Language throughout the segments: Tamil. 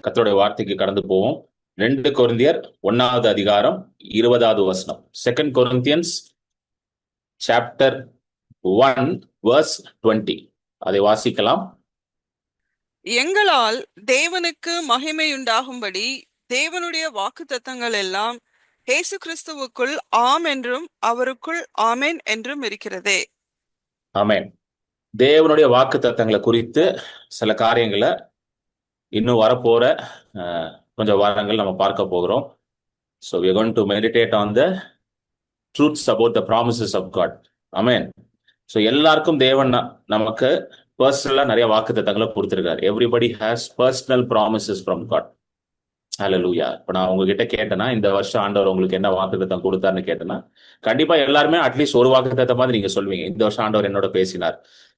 கர்த்தருடைய வார்த்தைக்கு கடந்து போவோம். 2 கொரிந்தியர் 1வது அதிகாரம் 20வது வசனம். 2 Corinthians சாப்டர் 1 verse 20. அதை வாசிக்கலாம். எங்களால் தேவனுக்கு மகிமையுண்டாகும்படி தேவனுடைய வாக்குத்தத்தங்கள் எல்லாம் இயேசு கிறிஸ்துவுக்குள் ஆம் என்றும் அவருக்குள் ஆமென் என்றும் இருக்கிறதே. ஆமென். தேவனுடைய வாக்குத்தத்தங்களை குறித்து சில காரியங்களை இன்னும் வரப்போற கொஞ்சம் வாரங்கள் நம்ம பார்க்க போகிறோம். So we are going to meditate on the truths about the promises of God. Amen. So எல்லாருக்கும் தேவன் நமக்கு பர்சனலாக நிறைய வாக்குத்தத்தங்களை கொடுத்துருக்காரு. Everybody has personal promises from God. Hallelujah. இப்போ நான் உங்ககிட்ட கேட்டேன்னா, இந்த வருஷம் ஆண்டவர் உங்களுக்கு என்ன வாக்குத்தத்தம் கொடுத்தாருன்னு கேட்டேன்னா, கண்டிப்பா எல்லாருமே அட்லீஸ்ட் ஒரு வாக்குத்தத்தம் மாதிரி நீங்க சொல்வீங்க. இந்த வருஷம் ஆண்டவர் என்னோட பேசினார்,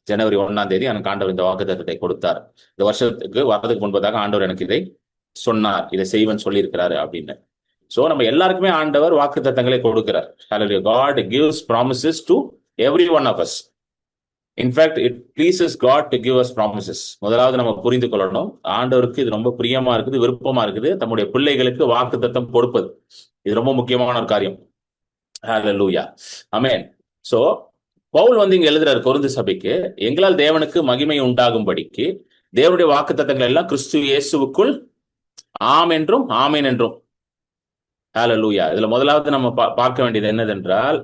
ஜனவரி 1ஆம் தேதி எனக்கு ஆண்டவர் இந்த வாக்குத்தத்தத்தை கொடுத்தார், இந்த வருஷத்துக்கு வரதுக்கு முன்பதாக ஆண்டவர் எனக்கு இதை சொன்னார், இதை செய்வன் சொல்லியிருக்கிறாரு அப்படின்னு. ஸோ நம்ம எல்லாருக்குமே ஆண்டவர் வாக்குத்தத்தங்களை கொடுக்கிறார். ஹல்லேலூயா. God gives promises to every one of us. In fact, it pleases God to give us promises. முதலாவது நம்ம புரிந்து கொள்ளணும், ஆண்டவருக்கு இது ரொம்ப பிரியமா இருக்குது, விருப்பமா இருக்குது, தம்முடைய பிள்ளைகளுக்கு வாக்குத்தத்தம் கொடுப்பது. இது ரொம்ப முக்கியமான ஒரு காரியம். ஹல்லேலூயா. ஆமென். சோ பவுல் இங்க எழுதுறாரு கொரிந்து சபைக்கு, எங்களால் தேவனுக்கு மகிமை உண்டாகும்படிக்கு தேவனுடைய வாக்குத்தத்தங்கள் எல்லாம் கிறிஸ்து இயேசுவுக்குள் ஆம் என்றும் ஆமேன் என்றும். ஹல்லேலூயா. இதுல முதலாவது நம்ம பார்க்க வேண்டியது என்னதென்றால்,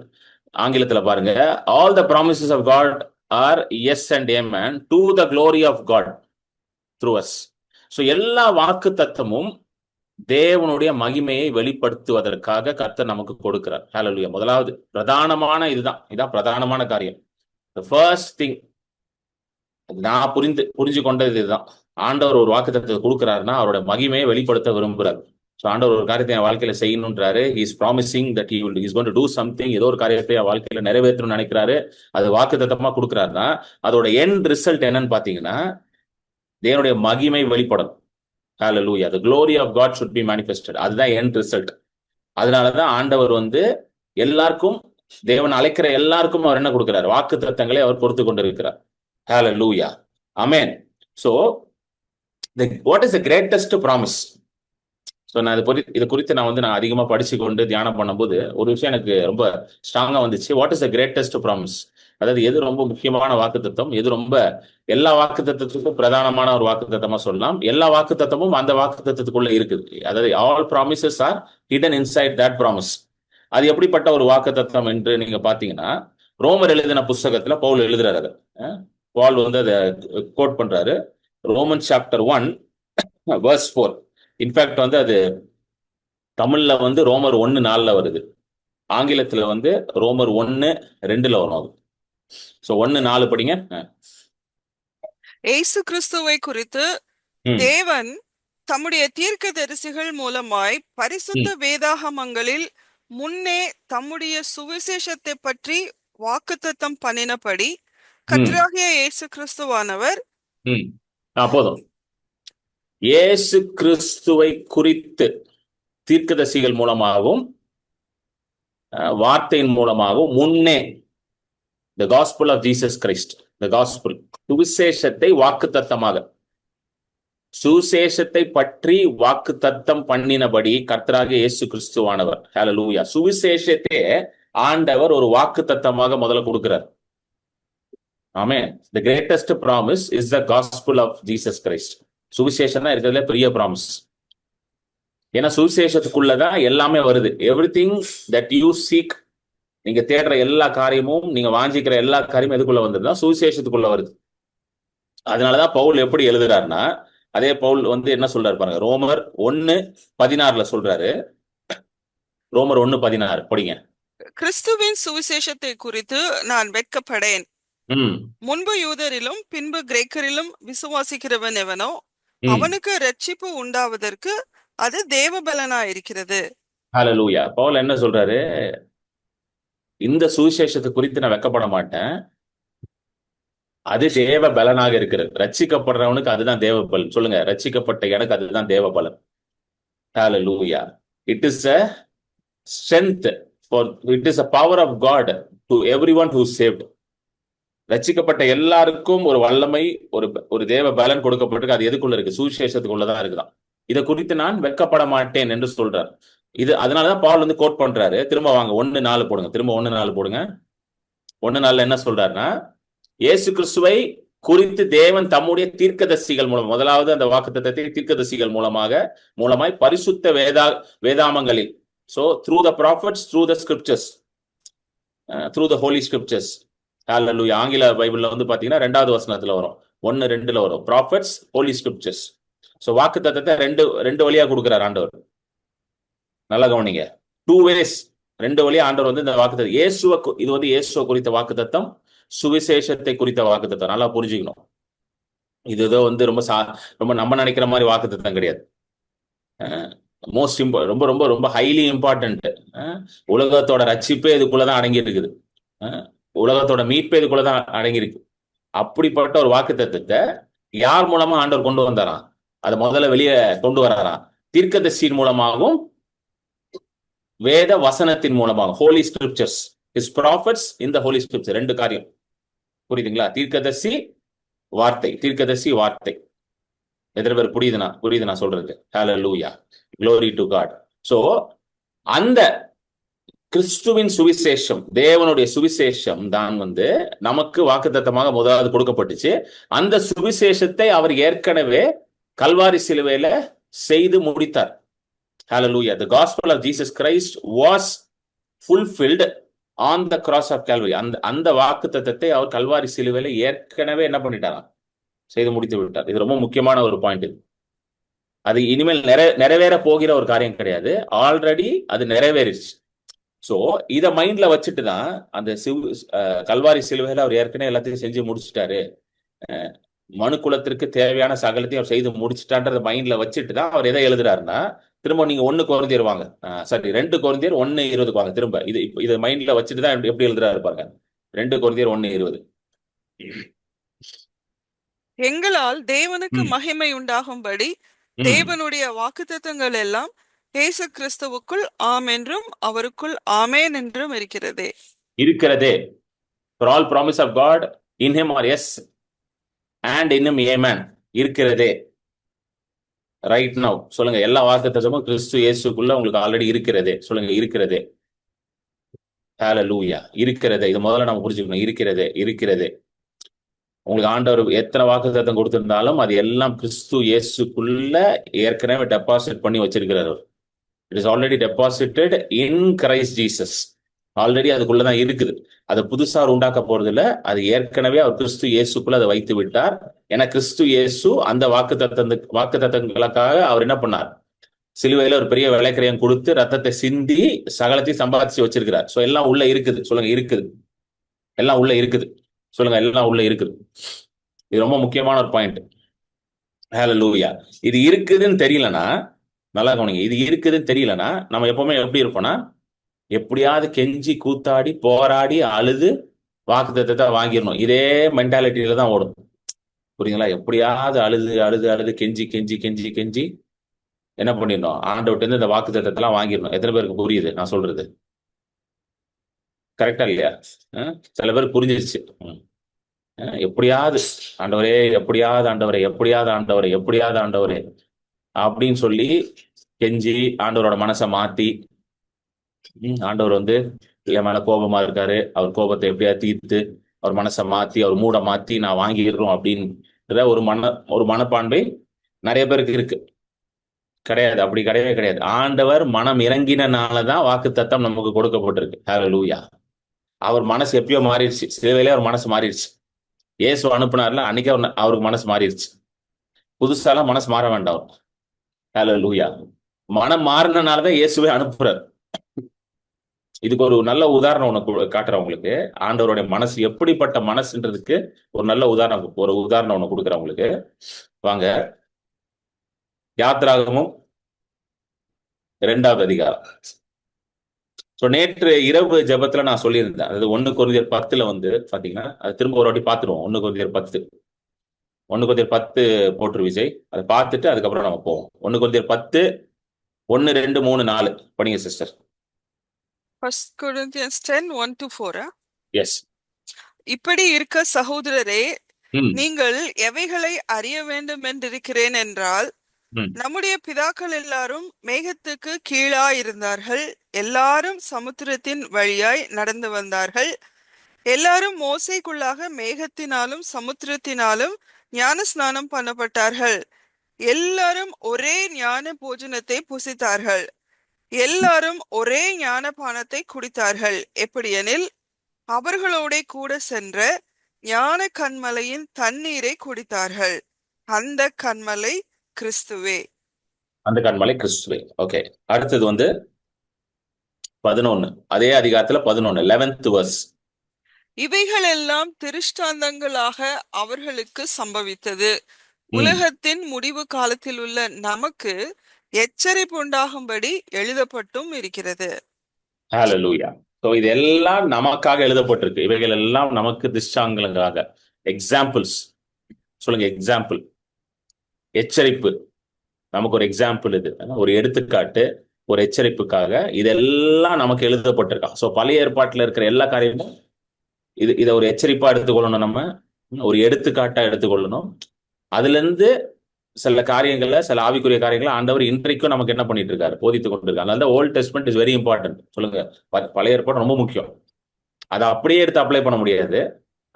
ஆங்கிலத்துல பாருங்க, all the promises of God are yes and amen to the glory of God through us. So எல்லா வாக்கு தத்தமும் தேவனுடைய மகிமையை வெளிப்படுத்துவதற்காக கர்த்தர் நமக்கு கொடுக்கிறார். ஹல்லேலூயா. முதலாவது பிரதானமான இதான் பிரதானமான காரியம். The first thing நான் புரிஞ்சு கொண்டது இதுதான். ஆண்டவர் ஒரு வாக்கு தத்தத்தை கொடுக்கிறாருன்னா அவரோட மகிமையை வெளிப்படுத்த விரும்புகிறார். ஸோ ஆண்டவர் ஒரு காரியத்தை என் வாழ்க்கையில செய்யணுன்றாரு. Is promising that he will is going to do something. ஏதோ ஒரு காரியத்தை என் வாழ்க்கையில நிறைவேற்றணும்னு நினைக்கிறாரு, அது வாக்குத்தத்தமா கொடுக்கிறாருன்னா அதோட எண்ட் ரிசல்ட் என்னன்னு பாத்தீங்கன்னா தேவனுடைய மகிமை வெளிப்படணும். ஹல்லேலூயா. the glory of God should be manifested. அதுதான் எண்ட் ரிசல்ட். அதனாலதான் ஆண்டவர் எல்லாருக்கும், தேவன் அழைக்கிற எல்லாருக்கும் அவர் என்ன கொடுக்கிறார்? வாக்குத்தத்தங்களை அவர் கொடுத்து கொண்டிருக்கிறார். Hallelujah. Amen. So what is the greatest promise? So நான் இது குறித்து நான் அதிகமாக படிச்சு கொண்டு தியானம் பண்ணும்போது ஒரு விஷயம் எனக்கு ரொம்ப ஸ்ட்ராங்கா வந்துச்சு. What is the greatest promise? அதாவது எது ரொம்ப முக்கியமான வாக்குத்தத்தம், எது ரொம்ப எல்லா வாக்குத்தத்தத்துக்கும் பிரதானமான ஒரு வாக்குத்தத்தமா சொல்லலாம். எல்லா வாக்குத்தத்தமும் அந்த வாக்குத்தத்துக்குள்ள இருக்குது. அதாவது all promises R hidden inside that promise. அது எப்படிப்பட்ட ஒரு வாக்குத்தத்தம் என்று நீங்க பாத்தீங்கன்னா, ரோமர் எழுதின புஸ்தகத்துல பவுல் எழுதுறாரு. அதை பவுல் அதை கோட் பண்றாரு. Roman chapter 1 verse 4. இன்ஃபேக்ட் அது தமிழ்ல ரோமர் 1:4 வருது, ஆங்கிலத்துல ரோமர் 1:2 வரும். சோ 1:4 படிங்க. இயேசு கிறிஸ்துவை குறித்து தேவன் தம்முடைய தீர்க்கதரிசிகள் மூலமாய் பரிசுத்த வேதாகமங்களில் முன்னே தம்முடைய சுவிசேஷத்தை பற்றி வாக்குத்தத்தம் பண்ணினபடி கர்த்தராகிய இயேசு கிறிஸ்துவானவர். போதும். இயேசு கிறிஸ்துவை குறித்து தீர்க்கதரிசிகள் மூலமாகவும் வார்த்தையின் மூலமாகவும் முன்னே, the gospel of Jesus Christ, the gospel, சுவிசேஷத்தை வாக்குத்தத்தமாக, சுவிசேஷத்தை பற்றி வாக்குத்தத்தம் பண்ணினபடி கர்த்தராகிய இயேசு கிறிஸ்துவானவர். ஹல்லேலூயா. சுவிசேஷத்தை ஆண்டவர் ஒரு வாக்குத்தத்தமாக முதல்ல கொடுக்கிறார். ஆமென். the greatest promise is the gospel of Jesus Christ. சுவிசேஷம் தான் இருக்கிறதுல பெரிய ப்ராமிஸ். ஏன்னா சுவிசேஷத்துக்குள்ளதான் எல்லாமே வருது. எவ்ரிதிங் தட் யூ சீக், நீங்க தேடுற எல்லா காரியமும், நீங்க வாஞ்சிக்கிற எல்லா காரியமும் எதுக்குள்ள வந்ததுதான்? சுவிசேஷத்துக்குள்ள வருது. அதனாலதான் பவுல் எப்படி எழுதுறாருன்னா, அதே பவுல் என்ன சொல்றாரு பாருங்க, ரோமர் 1:16 சொல்றாரு. ரோமர் 1:16 படிங்க. கிறிஸ்துவின் சுவிசேஷத்தை குறித்து நான் வெட்கப்படேன். முன்பு யூதரிலும் பின்பு கிரேக்கரிலும் விசுவாசிக்கிறவன் எவனோ அவனுக்கு ரட்சிப்பு உண்டாவதற்கு அது தேவபலனா இருக்கிறது. ஹல்லேலூயா. பவுல் என்ன சொல்றாரு? இந்த சுவிசேஷத்தை குறித்து நான் வெட்கப்பட மாட்டேன், அது தேவ பலனாக இருக்கிறது. ரட்சிக்கப்படுறவனுக்கு அதுதான் தேவ பலன். சொல்லுங்க, ரட்சிக்கப்பட்ட எனக்கு அதுதான் தேவ பலன். Hallelujah. It is a strength for, it is a power of God to everyone who is saved. ரட்சிக்கப்பட்ட எல்லாருக்கும் ஒரு வல்லமை, ஒரு தேவ பலன் கொடுக்கப்பட்டிருக்கு. அது எதுக்குள்ள இருக்கு? சுவிசேஷத்துக்குள்ளதான் இருக்குதான். இதை குறித்து நான் வெட்கப்பட மாட்டேன் என்று சொல்றார். இது அதனாலதான் பவுல் வந்து கோட் பண்றாரு. திரும்ப வாங்க 1:4 போடுங்க, திரும்ப 1:4 போடுங்க. 1:4 என்ன சொல்றாருன்னா, இயேசு கிறிஸ்துவை குறித்து தேவன் தம்முடைய தீர்க்கதரிசிகள் மூலம், முதலாவது அந்த வாக்குத்தத்தத்தை தீர்க்கதரிசிகள் மூலமாய் பரிசுத்த வேதாமங்களில், so through the prophets, through the scriptures, through the holy scriptures. ஹalleluya. ஆங்கில பைபிள்ல வந்து பாத்தீங்கன்னா 2வது வசனத்துல வரும், 1:2ல வரும் prophets, holy scriptures. சோ வாக்குத்தத்தத்தை ரெண்டு வழியா கொடுக்கிறார் ஆண்டவர். நல்லா கவனிங்க, 2 ways, 2 வழியா ஆண்டவர் வந்து இந்த வாக்குத்தத்தம், இது வந்து இயேசுவை குறித்த வாக்குத்தத்தம், சுவிசேஷத்தை குறித்த வாக்குத்தத்தம். நல்லா புரிஞ்சுக்கணும். இது ஏதோ வந்து ரொம்ப நம்ம நினைக்கிற மாதிரி வாக்குத்தத்தம் கிடையாது. ரொம்ப ரொம்ப ரொம்ப ஹைலி இம்பார்ட்டன்ட். உலகத்தோட ரட்சிப்பே இதுக்குள்ளதான் அடங்கி இருக்குது. உலகத்தோட மீட்பே இதுக்குள்ளதான் அடங்கி இருக்கு. அப்படிப்பட்ட ஒரு வாக்குத்தத்தத்தை யார் மூலமா ஆண்டவர் கொண்டு வந்தாராம்? அதை முதல்ல வெளியே கொண்டு வராராம் தீர்க்கதரிசியின் மூலமாகவும் வேத வசனத்தின் மூலமாகவும். ஹோலி ஸ்கிரிப்சர்ஸ், ஹிஸ் ப்ராஃபட்ஸ் இன் தி ஹோலி ஸ்கிரிப்சர். 2 காரியம் புரியுதுங்களா? தீர்க்கதரிசி வார்த்தை. எத்தனை பேர் புரியுது நான் சொல்றது? ஹalleluya, glory to God. சோ அந்த கிறிஸ்துவின் சுவிசேஷம், தேவனுடைய சுவிசேஷம் தான் வந்து நமக்கு வாக்குத்தத்தமாக முதலாவது கொடுக்கப்பட்டுச்சு. அந்த சுவிசேஷத்தை அவர் ஏற்கனவே கல்வாரி சிலுவையில செய்து முடித்தார். Hallelujah. The gospel of Jesus Christ was fulfilled on the cross of Calvary. அந்த வாக்குத்தத்தத்தை அவர் கல்வாரி சிலுவையில ஏற்கனவே என்ன பண்ணிட்டாராம்? செய்து முடித்து விட்டார். இது ரொம்ப முக்கியமான ஒரு பாயிண்ட். அது இனிமேல் நிறைவேற போகிற ஒரு காரியம் கிடையாது, ஆல்ரெடி அது நிறைவேறிச்சு. சோ இத மைண்ட்ல வச்சுட்டு தான் அந்த கல்வாரி சிலுவையில அவர் ஏற்கனவே எல்லாத்தையும் செஞ்சு முடிச்சுட்டாரு, மனு குலத்திற்கு தேவையான சகலத்தையும் அவர் செய்து முடிச்சுட்டான்றத மைண்ட்ல வச்சுட்டு தான் அவர் எதை எழுதுறாருன்னா, திரும்ப நீங்க 1 கொரிந்தியர் வாங்க, 2 கொரிந்தியர் 1:20 வாங்க. திரும்ப இதை மைண்ட்ல வச்சுட்டு தான் எப்படி எழுதுறாரு பாருங்க. 2 கொரிந்தியர் 1:20. எங்களால் தேவனுக்கு மகிமை உண்டாகும்படி தேவனுடைய வாக்குத்தத்தங்கள் எல்லாம் இயேசு கிறிஸ்துவுக்குள் ஆம் என்றும் அவருக்குள் ஆமென் என்றும் இருக்கிறதே. For all promise of God in him are yes and in him amen. இருக்கிறதே. ரைட் நவ் சொல்லுங்க, எல்லா வாக்குத்தத்தமும் கிறிஸ்து இயேசுக்குள்ள உங்களுக்கு ஆல்ரெடி இருக்கிறதே. சொல்லுங்க, இருக்கிறதே. ஹalleluya, இருக்கிறதே. இது முதல்ல நம்ம புரிஞ்சுக்கணும். இருக்கிறதே. உங்களுக்கு ஆண்டவர் எத்தனை வாக்குத்தத்தம் கொடுத்திருந்தாலும் அது எல்லாம் கிறிஸ்து இயேசுக்குள்ள ஏற்கனவே டெபாசிட் பண்ணி வச்சிருக்கிறார். It is already deposited in Christ Jesus. Already அதுக்குள்ளதான் இருக்குது. அதை புதுசா உண்டாக்க போறது இல்ல, அது ஏற்கனவே அவர் கிறிஸ்து இயேசுக்குள்ள அதை வைத்து விட்டார். ஏன்னா கிறிஸ்து இயேசு அந்த வாக்குத்தத்தங்களுக்காக அவர் என்ன பண்ணார்? சிலுவையில ஒரு பெரிய விலைக்கிரயம் கொடுத்து ரத்தத்தை சிந்தி சகலத்தையும் சம்பாதிச்சு வச்சிருக்கிறார். சோ எல்லாம் உள்ள இருக்குது. சொல்லுங்க, இருக்குது. எல்லாம் உள்ள இருக்குது. சொல்லுங்க, எல்லாம் உள்ள இருக்குது. இது ரொம்ப முக்கியமான ஒரு பாயிண்ட். ஹalleluya. இது இருக்குதுன்னு தெரியலனா, நல்லா கவனிங்க, இது இருக்குதுன்னு தெரியலனா நம்ம எப்பவுமே எப்படி இருப்போம்னா, எப்படியாவது கெஞ்சி கூத்தாடி போராடி அழுது வாக்குத்தத்தத்தை வாங்கிடணும். இதே மென்டாலிட்டியில தான் ஓடும். புரியுங்களா? எப்படியாவது அழுது கெஞ்சி என்ன பண்ணிடணும்? ஆண்டவர்ட்ட இருந்து இந்த வாக்குத்தத்தத்தை எல்லாம் வாங்கிடணும். எத்தனை பேருக்கு புரியுது நான் சொல்றது? கரெக்டா இல்லையா? சில பேருக்கு புரிஞ்சிருச்சு. எப்படியாவது ஆண்டவரே, எப்படியாவது ஆண்டவரே அப்படின்னு சொல்லி கெஞ்சி ஆண்டவரோட மனசை மாத்தி, ஆண்டவர் வந்து என் மேல கோபமா இருக்காரு, அவர் கோபத்தை எப்படியா தீர்த்து அவர் மனசை மாத்தி அவர் மூட மாத்தி நான் வாங்கிடுறோம் அப்படின்ற ஒரு மனப்பான்மை நிறைய பேருக்கு இருக்கு. கிடையாது, அப்படி கிடையவே கிடையாது. ஆண்டவர் மனம் இறங்கினாலதான் வாக்குத்தத்தம் நமக்கு கொடுக்கப்பட்டிருக்கு. ஹalleluya. அவர் மனசு எப்பயோ மாறிடுச்சு. சிலுவையிலே அவர் மனசு மாறிடுச்சு. இயேசு அனுப்புனார்ல, அன்னைக்கு அவருக்கு மனசு மாறிடுச்சு. புதுசாலாம் மனசு மாற வேண்டாம். ஹalleluya. மனம் மாறினாலதான் இயேசுவை அனுப்புறார். இதுக்கு ஒரு நல்ல உதாரணம் ஒண்ணு காட்டுறேன் உங்களுக்கு. ஆண்டவருடைய மனசு எப்படிப்பட்ட மனசுன்றதுக்கு ஒரு நல்ல உதாரணம் ஒண்ணு கொடுக்குறேன் உங்களுக்கு. வாங்க, யாத்திராகமும் 2வது அதிகாரம். நேற்று இரவு ஜெபத்துல நான் சொல்லியிருந்தேன், அதாவது 1 கொரிந்தியர் 10 வந்து பாத்தீங்கன்னா, அது திரும்ப ஒரு வாட்டி பார்த்துருவோம். 1 கொரிந்தியர் 10 போட்டு விஜய் அதை பார்த்துட்டு அதுக்கப்புறம் நம்ம போவோம். 1 கொரிந்தியர் 10 1 2 3 4 படிங்க சிஸ்டர். 1 Corinthians 10:1-4. எஸ். இப்படி இருக்க சகோதரரே, நீங்கள் எவைகளை அறிய வேண்டும் என்றிருக்கிறேன் என்றால், ம், நம்முடைய பிதாக்கள் எல்லாரும் மேகத்துக்கு கீழாய் இருந்தார்கள். எல்லாரும் சமுத்திரத்தின் வழியாய் நடந்து வந்தார்கள். எல்லாரும் மோசேக்குள்ளாக மேகத்தினாலும் சமுத்திரத்தினாலும் ஞான ஸ்நானம் பண்ணப்பட்டார்கள். எல்லாரும் ஒரே ஞான போஜனத்தை புசித்தார்கள். எல்லாரும் ஒரே ஞான பானத்தை குடித்தார்கள். எப்படியெனில் அவர்களோட கூட சென்ற ஞான கன்மலையின் தண்ணீரை குடித்தார்கள். அந்த கன்மலை கிறிஸ்துவே. அந்த கண்மலை கிறிஸ்துவே. ஓகே, அடுத்தது வந்து 11, அதே அதிகாரத்துல 11, 11th verse. இவைகளெல்லாம் திருஷ்டாந்தங்களாக அவர்களுக்கு சம்பவித்தது. ம், உலகத்தின் முடிவு காலத்தில் உள்ள நமக்கு எச்சரிப்பு உண்டாகும்படி எழுதப்பட்டும் இருக்கிறது. ஹalleluya. ஸோ இதெல்லாம் நமக்காக எழுதப்பட்டிருக்கு. இவைகள் எல்லாம் நமக்கு திஷ்டாங்கங்களாக, எக்ஸாம்பிள்ஸ். சொல்லுங்க, எக்ஸாம்பிள். எச்சரிப்பு நமக்கு ஒரு எக்ஸாம்பிள், இது ஒரு எடுத்துக்காட்டு, ஒரு எச்சரிப்புக்காக இதெல்லாம் நமக்கு எழுதப்பட்டிருக்கான். ஸோ பழைய ஏற்பாட்டில் இருக்கிற எல்லா காரியமும் இதை ஒரு எச்சரிப்பா எடுத்துக்கொள்ளணும், நம்ம ஒரு எடுத்துக்காட்டா எடுத்துக்கொள்ளணும். அதுல இருந்து சில காரியங்கள்ல, சில ஆவிக்குரிய காரியங்களை ஆண்டவர் இன்றைக்கும் நமக்கு என்ன பண்ணிட்டு இருக்காரு, போதித்து கொண்டிருக்காரு. அதனால old testament is very important. சொல்லுங்க, பழைய ஏற்பாடு ரொம்ப முக்கியம். அதை அப்படியே எடுத்து அப்ளை பண்ண முடியாது,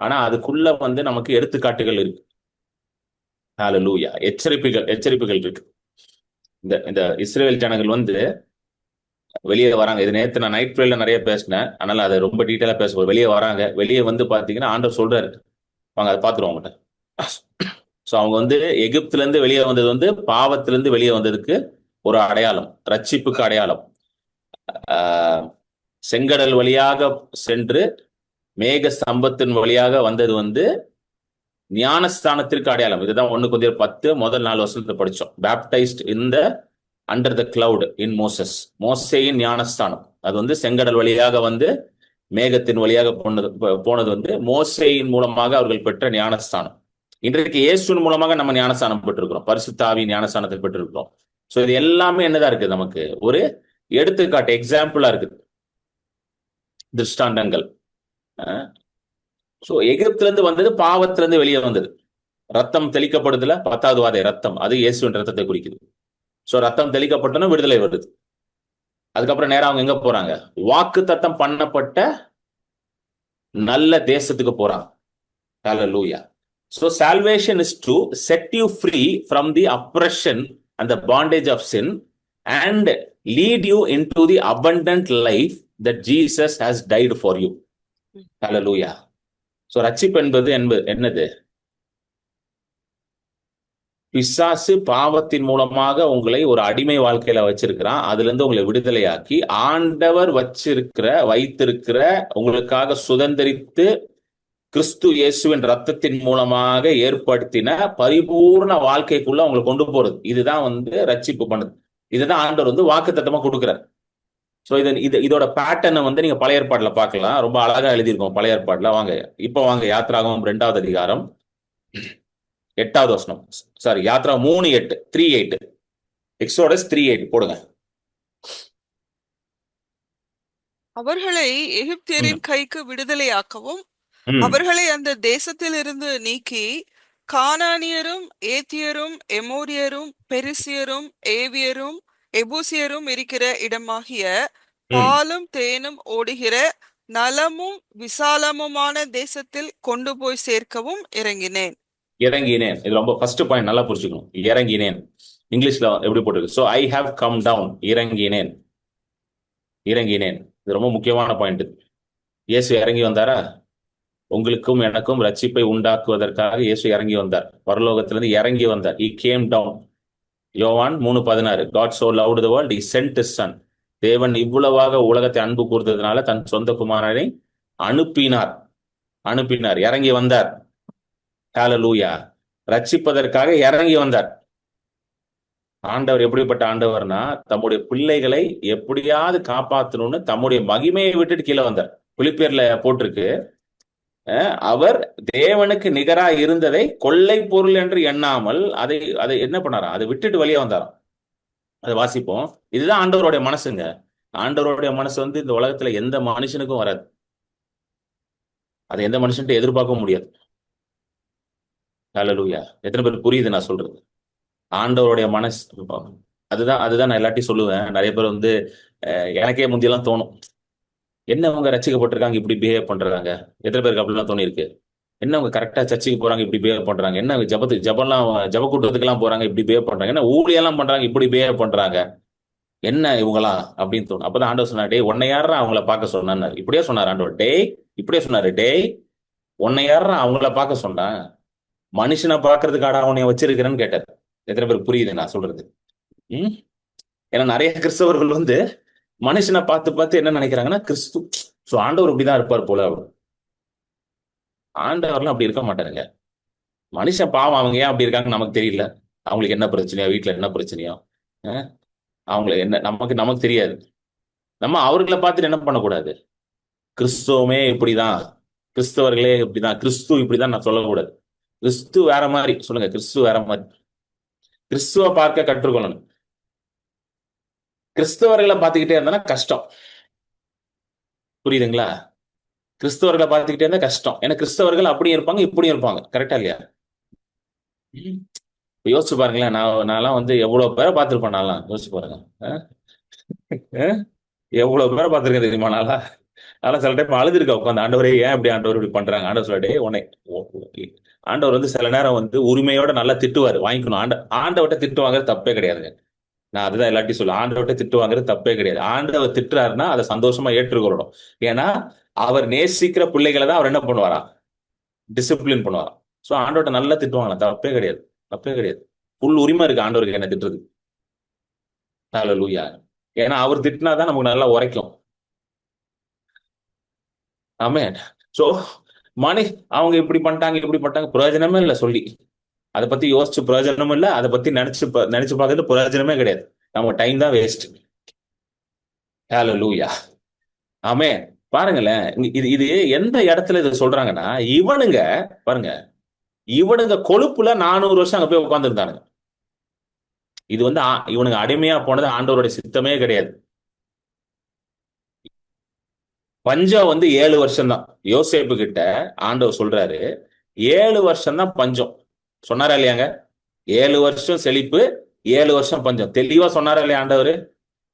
ஆனா அதுக்குள்ள வந்து நமக்கு எடுத்துக்காட்டுகள் இருக்கு. ஹalleluya. எச்சரிப்புகள் இருக்கு. இந்த இந்த இஸ்ரேல் ஜனங்கள் வந்து வெளியே வராங்க. இது நேற்று நான் நைட் ப்ரேயர்ல நிறைய பேசினேன், அதனால அதை ரொம்ப டீட்டெயிலா பேசுவோம். வெளியே வராங்க, வெளியே வந்து பாத்தீங்கன்னா ஆண்டவர் சொல்றாரு, வாங்க அதை பார்த்துருவோம் அவங்ககிட்ட. ஸோ அவங்க வந்து எகிப்துல இருந்து வெளியே வந்தது வந்து பாவத்திலிருந்து வெளியே வந்ததுக்கு ஒரு அடையாளம், ரட்சிப்புக்கு அடையாளம். ஆஹ் செங்கடல் வழியாக சென்று மேக ஸ்தம்பத்தின் வழியாக வந்தது வந்து ஞானஸ்தானத்திற்கு அடையாளம். இதுதான் 1 Corinthians 10 முதல் 4 வருஷத்துல படிச்சோம். Baptised in the under the cloud in Moses. மோசேயின் ஞானஸ்தானம் அது வந்து செங்கடல் வழியாக வந்து மேகத்தின் வழியாக போனது வந்து மோசேயின் மூலமாக அவர்கள் பெற்ற ஞானஸ்தானம். இன்றைக்கு இயேசுவின் மூலமாக நம்ம ஞானஸ்தானம் பெற்றிருக்கிறோம், பரிசுத்த ஆவி ஞானஸ்தானத்தை பெற்றிருக்கிறோம். ஸோ இது எல்லாமே என்னதான் இருக்குது, நமக்கு ஒரு எடுத்துக்காட்டு, எக்ஸாம்பிளா இருக்குது, திருஷ்டாண்டங்கள். ஸோ எகிப்துல இருந்து வந்தது பாவத்திலிருந்து வெளியே வந்தது. ரத்தம் தெளிக்கப்படுதுல, 10வது வாதை ரத்தம், அது இயேசுவின் ரத்தத்தை குறிக்குது. ஸோ ரத்தம் தெளிக்கப்பட்டனும் விடுதலை வருது. அதுக்கப்புறம் நேரம் அவங்க எங்க போறாங்க, வாக்கு தத்தம் பண்ணப்பட்ட நல்ல தேசத்துக்கு போறாங்க. ஹalleluya. So salvation is to set you free from the oppression and the bondage of sin and lead you into the abundant life that Jesus has died for you. Hallelujah. So ரட்சிப்பு என்பது என்னது? பிசாசு பாவத்தின் மூலமாக உங்களை ஒரு அடிமை வாழ்க்கையில வச்சிருக்கிறான். அதுல இருந்து உங்களை விடுதலையாக்கி ஆண்டவர் வைத்திருக்கிற உங்களுக்காக சுதந்திரித்து கிறிஸ்து இயேசுவின் ரத்தத்தின் மூலமாக ஏற்படுத்தின பரிபூர்ண வாழ்க்கைக்குள்ள உங்களை கொண்டு போறது. இதுதான் வந்து ரட்சிப்பு பண்ணுது. இதுதான் ஆண்டவர் வந்து வாக்குத்தத்தமா கொடுக்குறார். ஸோ இதோட பேட்டர்னை வந்து நீங்க பழைய ஏற்பாடுல பார்க்கலாம். ரொம்ப அழகா எழுதியிருக்கோம் பழைய ஏற்பாடுல. வாங்க யாத்ராகமம் 2வது அதிகாரம் 8வது வசனம். சாரி, யாத்ரா 3:8, 3:8, எக்ஸோடஸ் 3:8 போடுங்க. அவர்களை எகிப்தியரின் கைக்கு விடுதலையாக்கவும் அவர்களை அந்த தேசத்திலிருந்து நீக்கி கானானியரும் ஏத்தியரும் எமோரியரும் பெரிசியரும் ஏவியரும் எபூசியரும் இருக்கிற இடமாகிய பாலும் தேனும் ஓடுகிற நலமும் விசாலமுமான தேசத்தில் கொண்டு போய் சேர்க்கவும் இறங்கினேன். இது ரொம்ப ஃபர்ஸ்ட் பாயிண்ட், நல்லா புரிஞ்சுக்கணும். இறங்கினேன் இங்கிலீஷ்ல எப்படி போட்டிருக்கு? So I have come down. இறங்கினேன். இது ரொம்ப முக்கியமான பாயிண்ட். இயேசு இறங்கி வந்தாரா? உங்களுக்கும் எனக்கும் ரட்சிப்பை உண்டாக்குவதற்காக இயேசு இறங்கி வந்தார். பரலோகத்திலிருந்து இறங்கி வந்தார். He came down. யோவான் 3:16, God so loved the world he sent his son. தேவன் இவ்வளவாக உலகத்தை அன்பு கூர்ந்ததுனால தன் சொந்த குமாரனை அனுப்பினார். இறங்கி வந்தார். ஹalleluya. ரட்சிப்பதற்காக இறங்கி வந்தார். ஆண்டவர் எப்படிப்பட்ட ஆண்டவர்னா, தம்முடைய பிள்ளைகளை எப்படியாவது காப்பாற்றணும்னு தம்முடைய மகிமையை விட்டுட்டு கீழே வந்தார். பிலிப்பியர்ல போட்டிருக்கு, அவர் தேவனுக்கு நிகரா இருந்ததை கொள்ளை பொருள் என்று எண்ணாமல் அதை என்ன பண்ணாராம், அதை விட்டுட்டு வெளியே வந்தாராம். அதை வாசிப்போம். இதுதான் ஆண்டவருடைய மனசுங்க. ஆண்டவருடைய மனசு வந்து இந்த உலகத்துல எந்த மனுஷனுக்கும் வராது. அதை எந்த மனுஷன்ட்டு எதிர்பார்க்க முடியாது. ஹalleluya. எத்தனை பேர் புரியுது நான் சொல்றது? ஆண்டவருடைய மனசு. அதுதான் அதுதான் நான் எல்லாத்தையும் சொல்லுவேன். நிறைய பேர் வந்து எனக்கே முந்தியெல்லாம் தோணும், என்ன அவங்க ரசிக்கப்பட்டிருக்காங்க இப்படி பிஹேவ் பண்றாங்க. எத்தனை பேருக்கு அப்படிலாம் தோணி இருக்கு? என்ன அவங்க கரெக்டா சர்ச்சுக்கு போறாங்க இப்படி பிஹேவ் பண்றாங்க, என்ன ஜபத்துக்கு ஜபம்லாம் ஜப கூட்டத்துக்குலாம் போறாங்க இப்படி பிஹேவ் பண்றாங்க, என்ன ஊழியெல்லாம் பண்றாங்க இப்படி பிஹேவ் பண்றாங்க, என்ன இவங்களாம் அப்படின்னு தோணும். அப்பதான் ஆண்டவர் சொன்னார், டேய் உன்னை யாரா அவங்கள பார்க்க சொன்னார். இப்படியே சொன்னார் ஆண்டவர். டேய் இப்படியே சொன்னாரு, டேய் உன்னை யாரா அவங்கள பார்க்க சொன்னான், மனுஷனை பார்க்கறதுக்காடா அவனைய வச்சிருக்கிறேன்னு கேட்டார். எத்தனை பேர் புரியுது நான் சொல்றது? ம். ஏன்னா நிறைய கிறிஸ்தவர்கள் வந்து மனுஷனை பார்த்து பார்த்து என்ன நினைக்கிறாங்கன்னா கிறிஸ்து, சோ ஆண்டவர் இப்படிதான் இருப்பார் போல. ஆண்டவர்லாம் அப்படி இருக்க மாட்டாருங்க. மனுஷன் பாவம், அவங்க ஏன் அப்படி இருக்காங்கன்னு நமக்கு தெரியல. அவங்களுக்கு என்ன பிரச்சனையோ, வீட்டுல என்ன பிரச்சனையோ, அஹ், அவங்களுக்கு என்ன நமக்கு நமக்கு தெரியாது. நம்ம அவர்களை பார்த்துட்டு என்ன பண்ணக்கூடாது, கிறிஸ்துவமே இப்படிதான், கிறிஸ்தவர்களே இப்படிதான், கிறிஸ்து இப்படிதான் நான் சொல்லக்கூடாது. கிறிஸ்து வேற மாதிரி சொல்லுங்க, கிறிஸ்து வேற மாதிரி. கிறிஸ்துவ பார்க்க கற்றுக்கொள்ளணும். கிறிஸ்தவர்களை பார்த்துக்கிட்டே இருந்தா கஷ்டம். புரியுதுங்களா? கிறிஸ்தவர்களை பார்த்துக்கிட்டே இருந்தா கஷ்டம். ஏன்னா கிறிஸ்தவர்கள் அப்படியும் இருப்பாங்க இப்படியும் இருப்பாங்க. கரெக்டா இல்லையா? ம். இப்ப யோசிச்சு பாருங்களேன். நான்லாம் வந்து எவ்வளவு பேரை பார்த்திருப்பேன். நான்லாம் யோசிச்சு பாருங்க. அஹ், அஹ், எவ்வளவு பேரை பார்த்திருக்கேன் தெரியுமா? அதெல்லாம் சில டைம் அழுதுருக்கா உட்காந்து, ஆண்டவரே ஏன் இப்படி ஆண்டவர் இப்படி பண்றாங்க. ஆண்டவர் சொல்லிட்டே உன்னை ஆண்டவர் வந்து சில நேரம் வந்து உரிமையோட நல்லா திட்டுவாரு, வாங்கிக்கணும். ஆண்டவர்கிட்ட திட்டு வாங்குறது தப்பே கிடையாதுங்க. நான் அதுதான் எல்லாத்தையும் சொல்லுவேன், ஆண்டவர்கிட்ட திட்டு வாங்குறது தப்பே கிடையாது. ஆண்டவர் திட்டுறாருன்னா அதை சந்தோஷமா ஏற்றுக்கொள்ளணும். ஏன்னா அவர் நேசிக்கிற பிள்ளைகளை தான் அவர் என்ன பண்ணுவாரா, டிசிப்ளின் பண்ணுவாராம். சோ ஆண்டவர்கிட்ட நல்லா திட்டுவாங்களாம், தப்பே கிடையாது, தப்பே கிடையாது. ஃபுல் உரிமை இருக்கு ஆண்டவருக்கு என்ன திட்டுறது. ஹல்லேலூயா. ஏன்னா அவர் திட்டினாதான் நமக்கு நல்லா உரைக்கும். ஆமென். சோ மணி அவங்க இப்படி பண்ணிட்டாங்க இப்படி பண்ணிட்டாங்க, பிரயோஜனமே இல்லை சொல்லி. அதை பத்தி யோசிச்சு பிரயோஜனமும் இல்லை, அதை பத்தி நினைச்சு பார்க்கறது பிரயோஜனமே கிடையாது. நம்ம டைம் தான் வேஸ்ட். ஹல்லேலூயா. ஆமென். பாருங்களேன், இது இது எந்த இடத்துல இதை சொல்றாங்கன்னா, இவனுங்க பாருங்க, இவனுங்க கொழுப்புல 400 வருஷம் அங்க போய் உட்கார்ந்துருந்தானுங்க. இது வந்து இவனுங்க அடிமையா போனது ஆண்டவருடைய சித்தமே கிடையாது. பஞ்சம் வந்து 7 வருஷம் தான். யோசேப்பு கிட்ட ஆண்டவர் சொல்றாரு, 7 வருஷம் தான் பஞ்சம். சொன்னாரா இல்லையாங்க? 7 வருஷம் செழிப்பு, 7 வருஷம் பஞ்சம். தெளிவா சொன்னாரா இல்லையா ஆண்டவர்?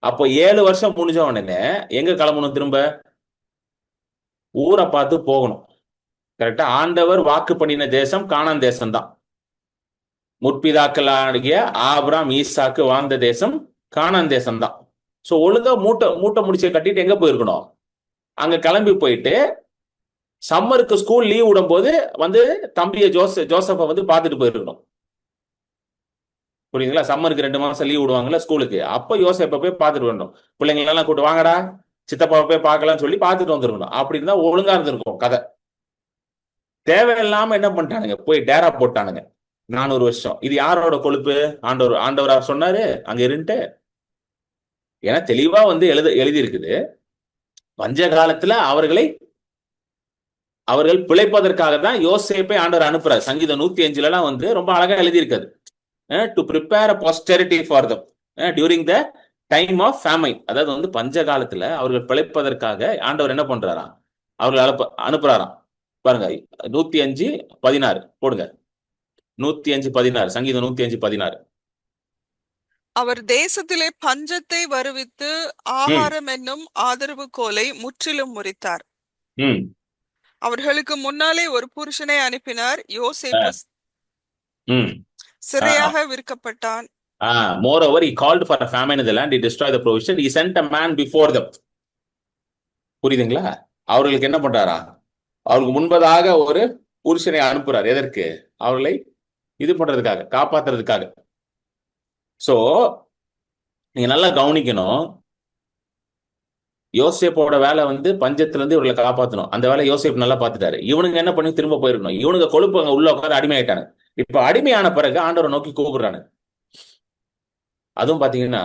அப்போ 7 வருஷம் முடிஞ்ச உடனே எங்க கிளம்பணும்? திரும்ப ஊரை பார்த்து போகணும். கரெக்டா? ஆண்டவர் வாக்கு பண்ணின தேசம் கானான் தேசம் தான். முற்பிதாக்களாகிய ஆபிராம் ஈசாக்கு வாழ்ந்த தேசம் கானான் தேசம் தான். சோ ஒழுங்கா மூட்டை மூட்டை முடிச்ச கட்டிட்டு எங்க போயிருக்கணும்? அங்க கிளம்பி போயிட்டு சம்மருக்கு ஸ்கூல் லீவ் விடும் போது வந்து தம்பிய ஜோசப்ப வந்து பார்த்துட்டு போயிருக்கணும். புரியுதுங்களா? சம்மருக்கு 2 மாசம் லீவ் விடுவாங்கல்ல ஸ்கூலுக்கு, அப்ப யோசேப்பை போய் பார்த்துட்டு வரணும். பிள்ளைங்க எல்லாம் கூட்டு வாங்கடா சித்தப்பாவை போய் பார்க்கலாம்னு சொல்லி பார்த்துட்டு வந்துருக்கணும். அப்படி இருந்தா ஒழுங்கா இருந்திருக்கும் கதை. தேவையில்லாம என்ன பண்ணிட்டானுங்க, போய் டேரா போட்டானுங்க 400 வருஷம். இது யாரோட கொழுப்பு? ஆண்டவரா சொன்னாரு அங்க இருந்துட்டு. ஏன்னா தெளிவா வந்து எழுதி இருக்குது, பஞ்ச காலத்துல அவர்கள் பிழைப்பதற்காக தான் யோசேப்பை ஆண்டவர் அனுப்புறாரு. சங்கீதம் 105 எல்லாம் வந்து ரொம்ப அழகா எழுதி இருக்காது, to prepare a posterity for them during the time of famine. அதாவது வந்து பஞ்ச காலத்துல அவர்கள் பிழைப்பதற்காக ஆண்டவர் என்ன பண்றாராம், அவர்கள் அனுப்புறாராம். பாருங்க 105:16 போடுங்க. 105:16, சங்கீதம் 105:16. அவர் தேசத்திலே பஞ்சத்தை வருவித்து ஆகாரம் என்னும் ஆதரவு கோலை முற்றிலும் முறித்தார். அவர்களுக்கு முன்னாலே ஒரு புருஷனை அனுப்பினார். யோசேப்பு சிறையாக விற்கப்பட்டான். Moreover, he called for a famine in the land, he destroyed the provision, he sent a man before them. புரியுதுங்களா? அவர்களுக்கு என்ன பண்றாரா, அவர்களுக்கு முன்பதாக ஒரு புருஷனை அனுப்புறார். எதற்கு? அவர்களை இது பண்றதுக்காக, காப்பாத்துறதுக்காக. சோ நீங்க நல்லா கவனிக்கணும், யோசேப்போட வேலை வந்து பஞ்சத்துல இருந்து இவர்களை காப்பாற்றணும். அந்த வேலை யோசேப் நல்லா பார்த்துட்டாரு. இவனுங்க என்ன பண்ணி திரும்ப போயிருக்கணும். இவனுங்க கொழுப்பு அங்க உள்ள உட்காந்து அடிமையாயிட்டானு. இப்ப அடிமையான பிறகு ஆண்டவரை நோக்கி கூப்பிடுறானு. அதுவும் பாத்தீங்கன்னா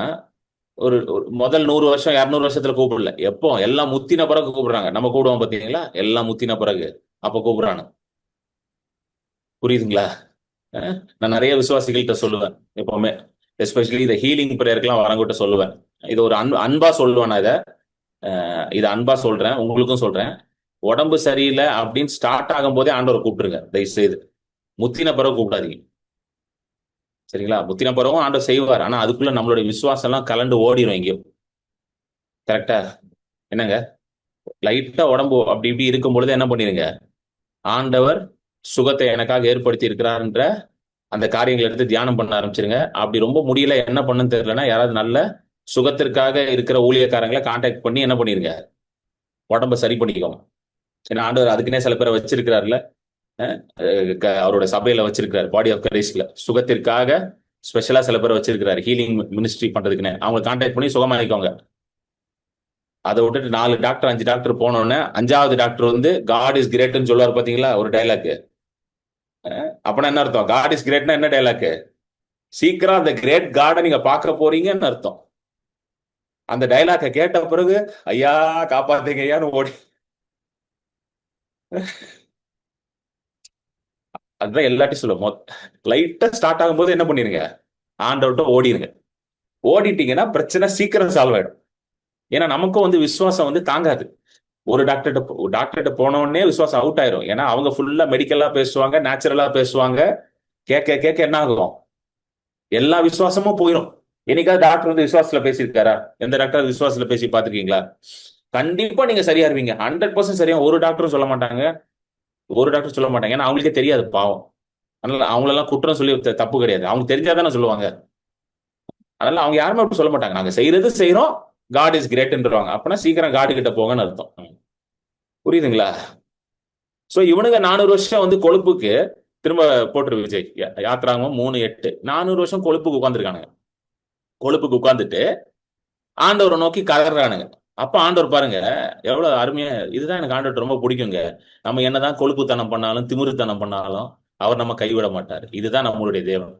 ஒரு முதல் 100 வருஷம் 200 வருஷத்துல கூப்பிடல, எப்போ எல்லாம் முத்தின பிறகு கூப்பிடுறாங்க. நம்ம கூடுவோம் பாத்தீங்களா, எல்லாம் முத்தின பிறகு அப்ப கூப்பிடுறானு. புரியுதுங்களா? நான் நிறைய விசுவாசிகள்கிட்ட சொல்லுவேன் எப்பவுமே, எஸ்பெஷலி இந்த ஹீலிங் பிரேயருக்குலாம் வரங்கிட்ட சொல்லுவேன். இது ஒரு அன்பா சொல்லுவேன். நான் இதை அன்பா சொல்றேன், உங்களுக்கும் சொல்றேன். உடம்பு சரியில்லை அப்படின்னு ஸ்டார்ட் ஆகும் போதே ஆண்டவரை கூப்பிட்டுருங்க தயவு செய்து. முத்தின பிறகு கூப்பிடாதீங்க. சரிங்களா? முத்தின பிறகும் ஆண்டவர் செய்வார். ஆனா அதுக்குள்ள நம்மளுடைய விசுவாசம் எல்லாம் கலண்டு ஓடிரும் எங்கேயோ. கரெக்டா? என்னங்க? லைட்டா உடம்பு அப்படி இப்படி இருக்கும் பொழுது என்ன பண்ணிருங்க, ஆண்டவர் சுகத்தை எனக்காக ஏற்படுத்தி இருக்கிறார்ன்ற அந்த காரியங்களை எடுத்து தியானம் பண்ண ஆரம்பிச்சிருங்க. அப்படி ரொம்ப முடியல, என்ன பண்ணுன்னு தெரியலன்னா, யாராவது நல்ல சுகத்திற்காக இருக்கிற ஊழியக்காரங்களை கான்டாக்ட் பண்ணி என்ன பண்ணிருங்க, உடம்ப சரி பண்ணிக்கோங்க. ஏன்னா ஆண்டவர் அதுக்குன்னே சில பேரை வச்சிருக்கிறாருல. அவரோட சபையில வச்சிருக்கிறார், பாடி ஆஃப் கிரைஸ்ட்ல சுகத்திற்காக ஸ்பெஷலா சில பேரை வச்சிருக்கிறாரு, ஹீலிங் மினிஸ்ட்ரி பண்றதுக்குன்னு. அவங்க கான்டாக்ட் பண்ணி சுகமாயிக்கோங்க. அதை விட்டுட்டு 4 டாக்டர் 5 டாக்டர் போனோடனே 5வது டாக்டர் வந்து காட் இஸ் கிரேட்னு சொல்லுவார் பாத்தீங்களா, ஒரு டைலாக். அப்படின்னா என்ன அர்த்தம்? காட் இஸ் கிரேட்னா என்ன டைலாக்? சீக்கிரம் அந்த கிரேட் காடை நீங்க பார்க்க போறீங்கன்னு அர்த்தம். அந்த டைலாக கேட்ட பிறகு ஐயா காப்பாத்துங்க ஐயான்னு ஓடி, அதுதான் எல்லாத்தையும் சொல்லுவோம். லைட்டா ஸ்டார்ட் ஆகும்போது என்ன பண்ணிருங்க, ஆண்டவர்கிட்ட ஓடிடுங்க. ஓடிட்டீங்கன்னா பிரச்சனை சீக்கிரம் சால்வ் ஆயிடும். ஏன்னா நமக்கும் வந்து விசுவாசம் வந்து தாங்காது. ஒரு டாக்டர்கிட்ட போன உடனே விசுவாசம் அவுட் ஆயிரும். ஏன்னா அவங்க ஃபுல்லா மெடிக்கலா பேசுவாங்க, நேச்சுரலா பேசுவாங்க. கேட்க கேட்க என்ன ஆகும், எல்லா விசுவாசமும் போயிடும். என்னைக்காவது டாக்டர் வந்து விசுவாசத்துல பேசியிருக்காரா? எந்த டாக்டர் விசுவாசத்துல பேசி பாத்துருக்கீங்களா? கண்டிப்பா நீங்க சரியா இருவீங்க, 100% சரியா. ஒரு டாக்டரும் சொல்ல மாட்டாங்க, ஒரு டாக்டர் சொல்ல மாட்டாங்க. ஏன்னா அவங்களுக்கே தெரியாது பாவம். அதனால அவங்களெல்லாம் குற்றம் சொல்லி தப்பு கிடையாது, அவங்க தெரிஞ்சாதானே சொல்லுவாங்க. அதனால அவங்க யாருமே அப்படி சொல்ல மாட்டாங்க. நாங்க செய்யறது செய்யறோம், காட் இஸ் கிரேட்ன்றவாங்க. அப்படின்னா சீக்கிரம் காடு கிட்ட போங்கன்னு அர்த்தம். புரியுதுங்களா? சோ இவனுங்க 400 வருஷம் வந்து கொழுப்புக்கு திரும்ப போட்டுரு விஜய், யாத்ராகமம் 3:8, 400 வருஷம் கொழுப்புக்கு உட்காந்துருக்கானுங்க. கொழுப்புக்கு உட்கார்ந்துட்டு ஆண்டவரை நோக்கி கதறானுங்க. அப்ப ஆண்டவர் பாருங்க எவ்வளவு அருமையா, இதுதான் எனக்கு ஆண்டவர் ரொம்ப பிடிக்குங்க. நம்ம என்னதான் கொழுப்புத்தனம் பண்ணாலும் திமிருத்தனம் பண்ணாலும் அவர் நம்ம கைவிட மாட்டார். இதுதான் நம்மளுடைய தேவன்.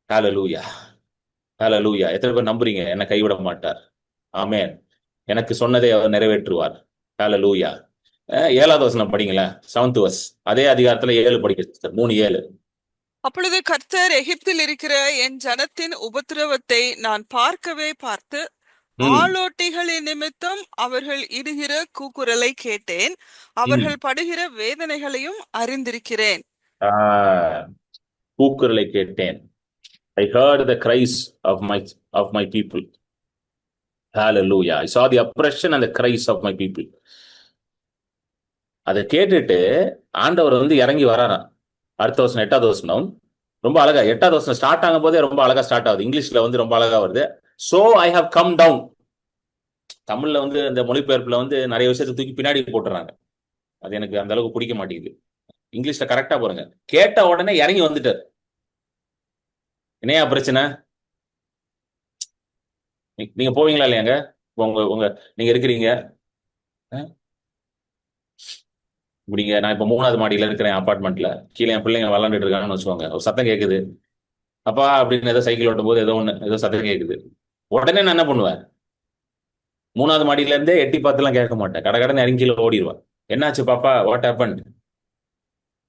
ஹalleluya, ஹalleluya. எத்தனை பேர் நம்புறீங்க என்ன கைவிட மாட்டார்? ஆமென். எனக்கு சொன்னதை அவர் நிறைவேற்றுவார். ஹalleluya. 7வது வசனம் படிங்களேன், 7th verse. அதே அதிகாரத்துல 7 படிக்க sister. 3:7. அப்பொழுது கர்த்தர் எகிப்தில் இருக்கிற என் ஜனத்தின் உபத்திரவத்தை நான் பார்க்கவே பார்த்து ம், ஆளோட்டிகளின் நிமித்தம் அவர்கள் இடுகிற கூக்குரலை கேட்டேன். ம். அவர்கள் படுகிற வேதனைகளையும் அறிந்திருக்கிறேன். ஆஹ், கூக்குரலை கேட்டேன். I heard the cries of my people. Hallelujah. I saw the oppression and the cries of my people. அதை கேட்டுட்டு ஆண்டவர் வந்து இறங்கி வராராம். அடுத்த வருஷம் 8வது வசனம் ரொம்ப அழகா, 8வது வசனம் ஸ்டார்ட் ஆகும் போதே ரொம்ப அழகா ஸ்டார்ட் ஆகுது. இங்கிலீஷ்ல வந்து ரொம்ப அழகா வருது. So I have come down. தமிழ்ல வந்து இந்த மொழிபெயர்ப்புல வந்து நிறைய விஷயத்தை தூக்கி பின்னாடி போட்டுறாங்க. அது எனக்கு அந்த அளவுக்கு பிடிக்க மாட்டேங்குது. இங்கிலீஷ்ல கரெக்டா பாருங்க, கேட்ட உடனே இறங்கி வந்துட்டார். என்னையா பிரச்சனை? நீங்க போவீங்களா இல்லையாங்க? உங்க உங்க நீங்க இருக்கிறீங்க, இப்படிங்க நான் இப்ப 3வது மாடியில இருக்கிறேன் அபார்ட்மெண்ட்ல. கீழே என் பிள்ளைங்க விளாண்டுட்டு இருக்காங்கன்னு வச்சுக்கோங்க. ஒரு சத்தம் கேட்குது, அப்பா அப்படின்னு ஏதோ சைக்கிள் ஓட்டும் போது ஏதோ சத்தம் கேட்குது. உடனே நான் என்ன பண்ணுவேன், 3வது மாடியில இருந்தே எட்டி பார்த்துலாம் கேட்க மாட்டேன், கடகடன்னு இறங்கி கீழே ஓடிடுவேன். என்னாச்சு பாப்பா, வாட் ஹேப்பன்?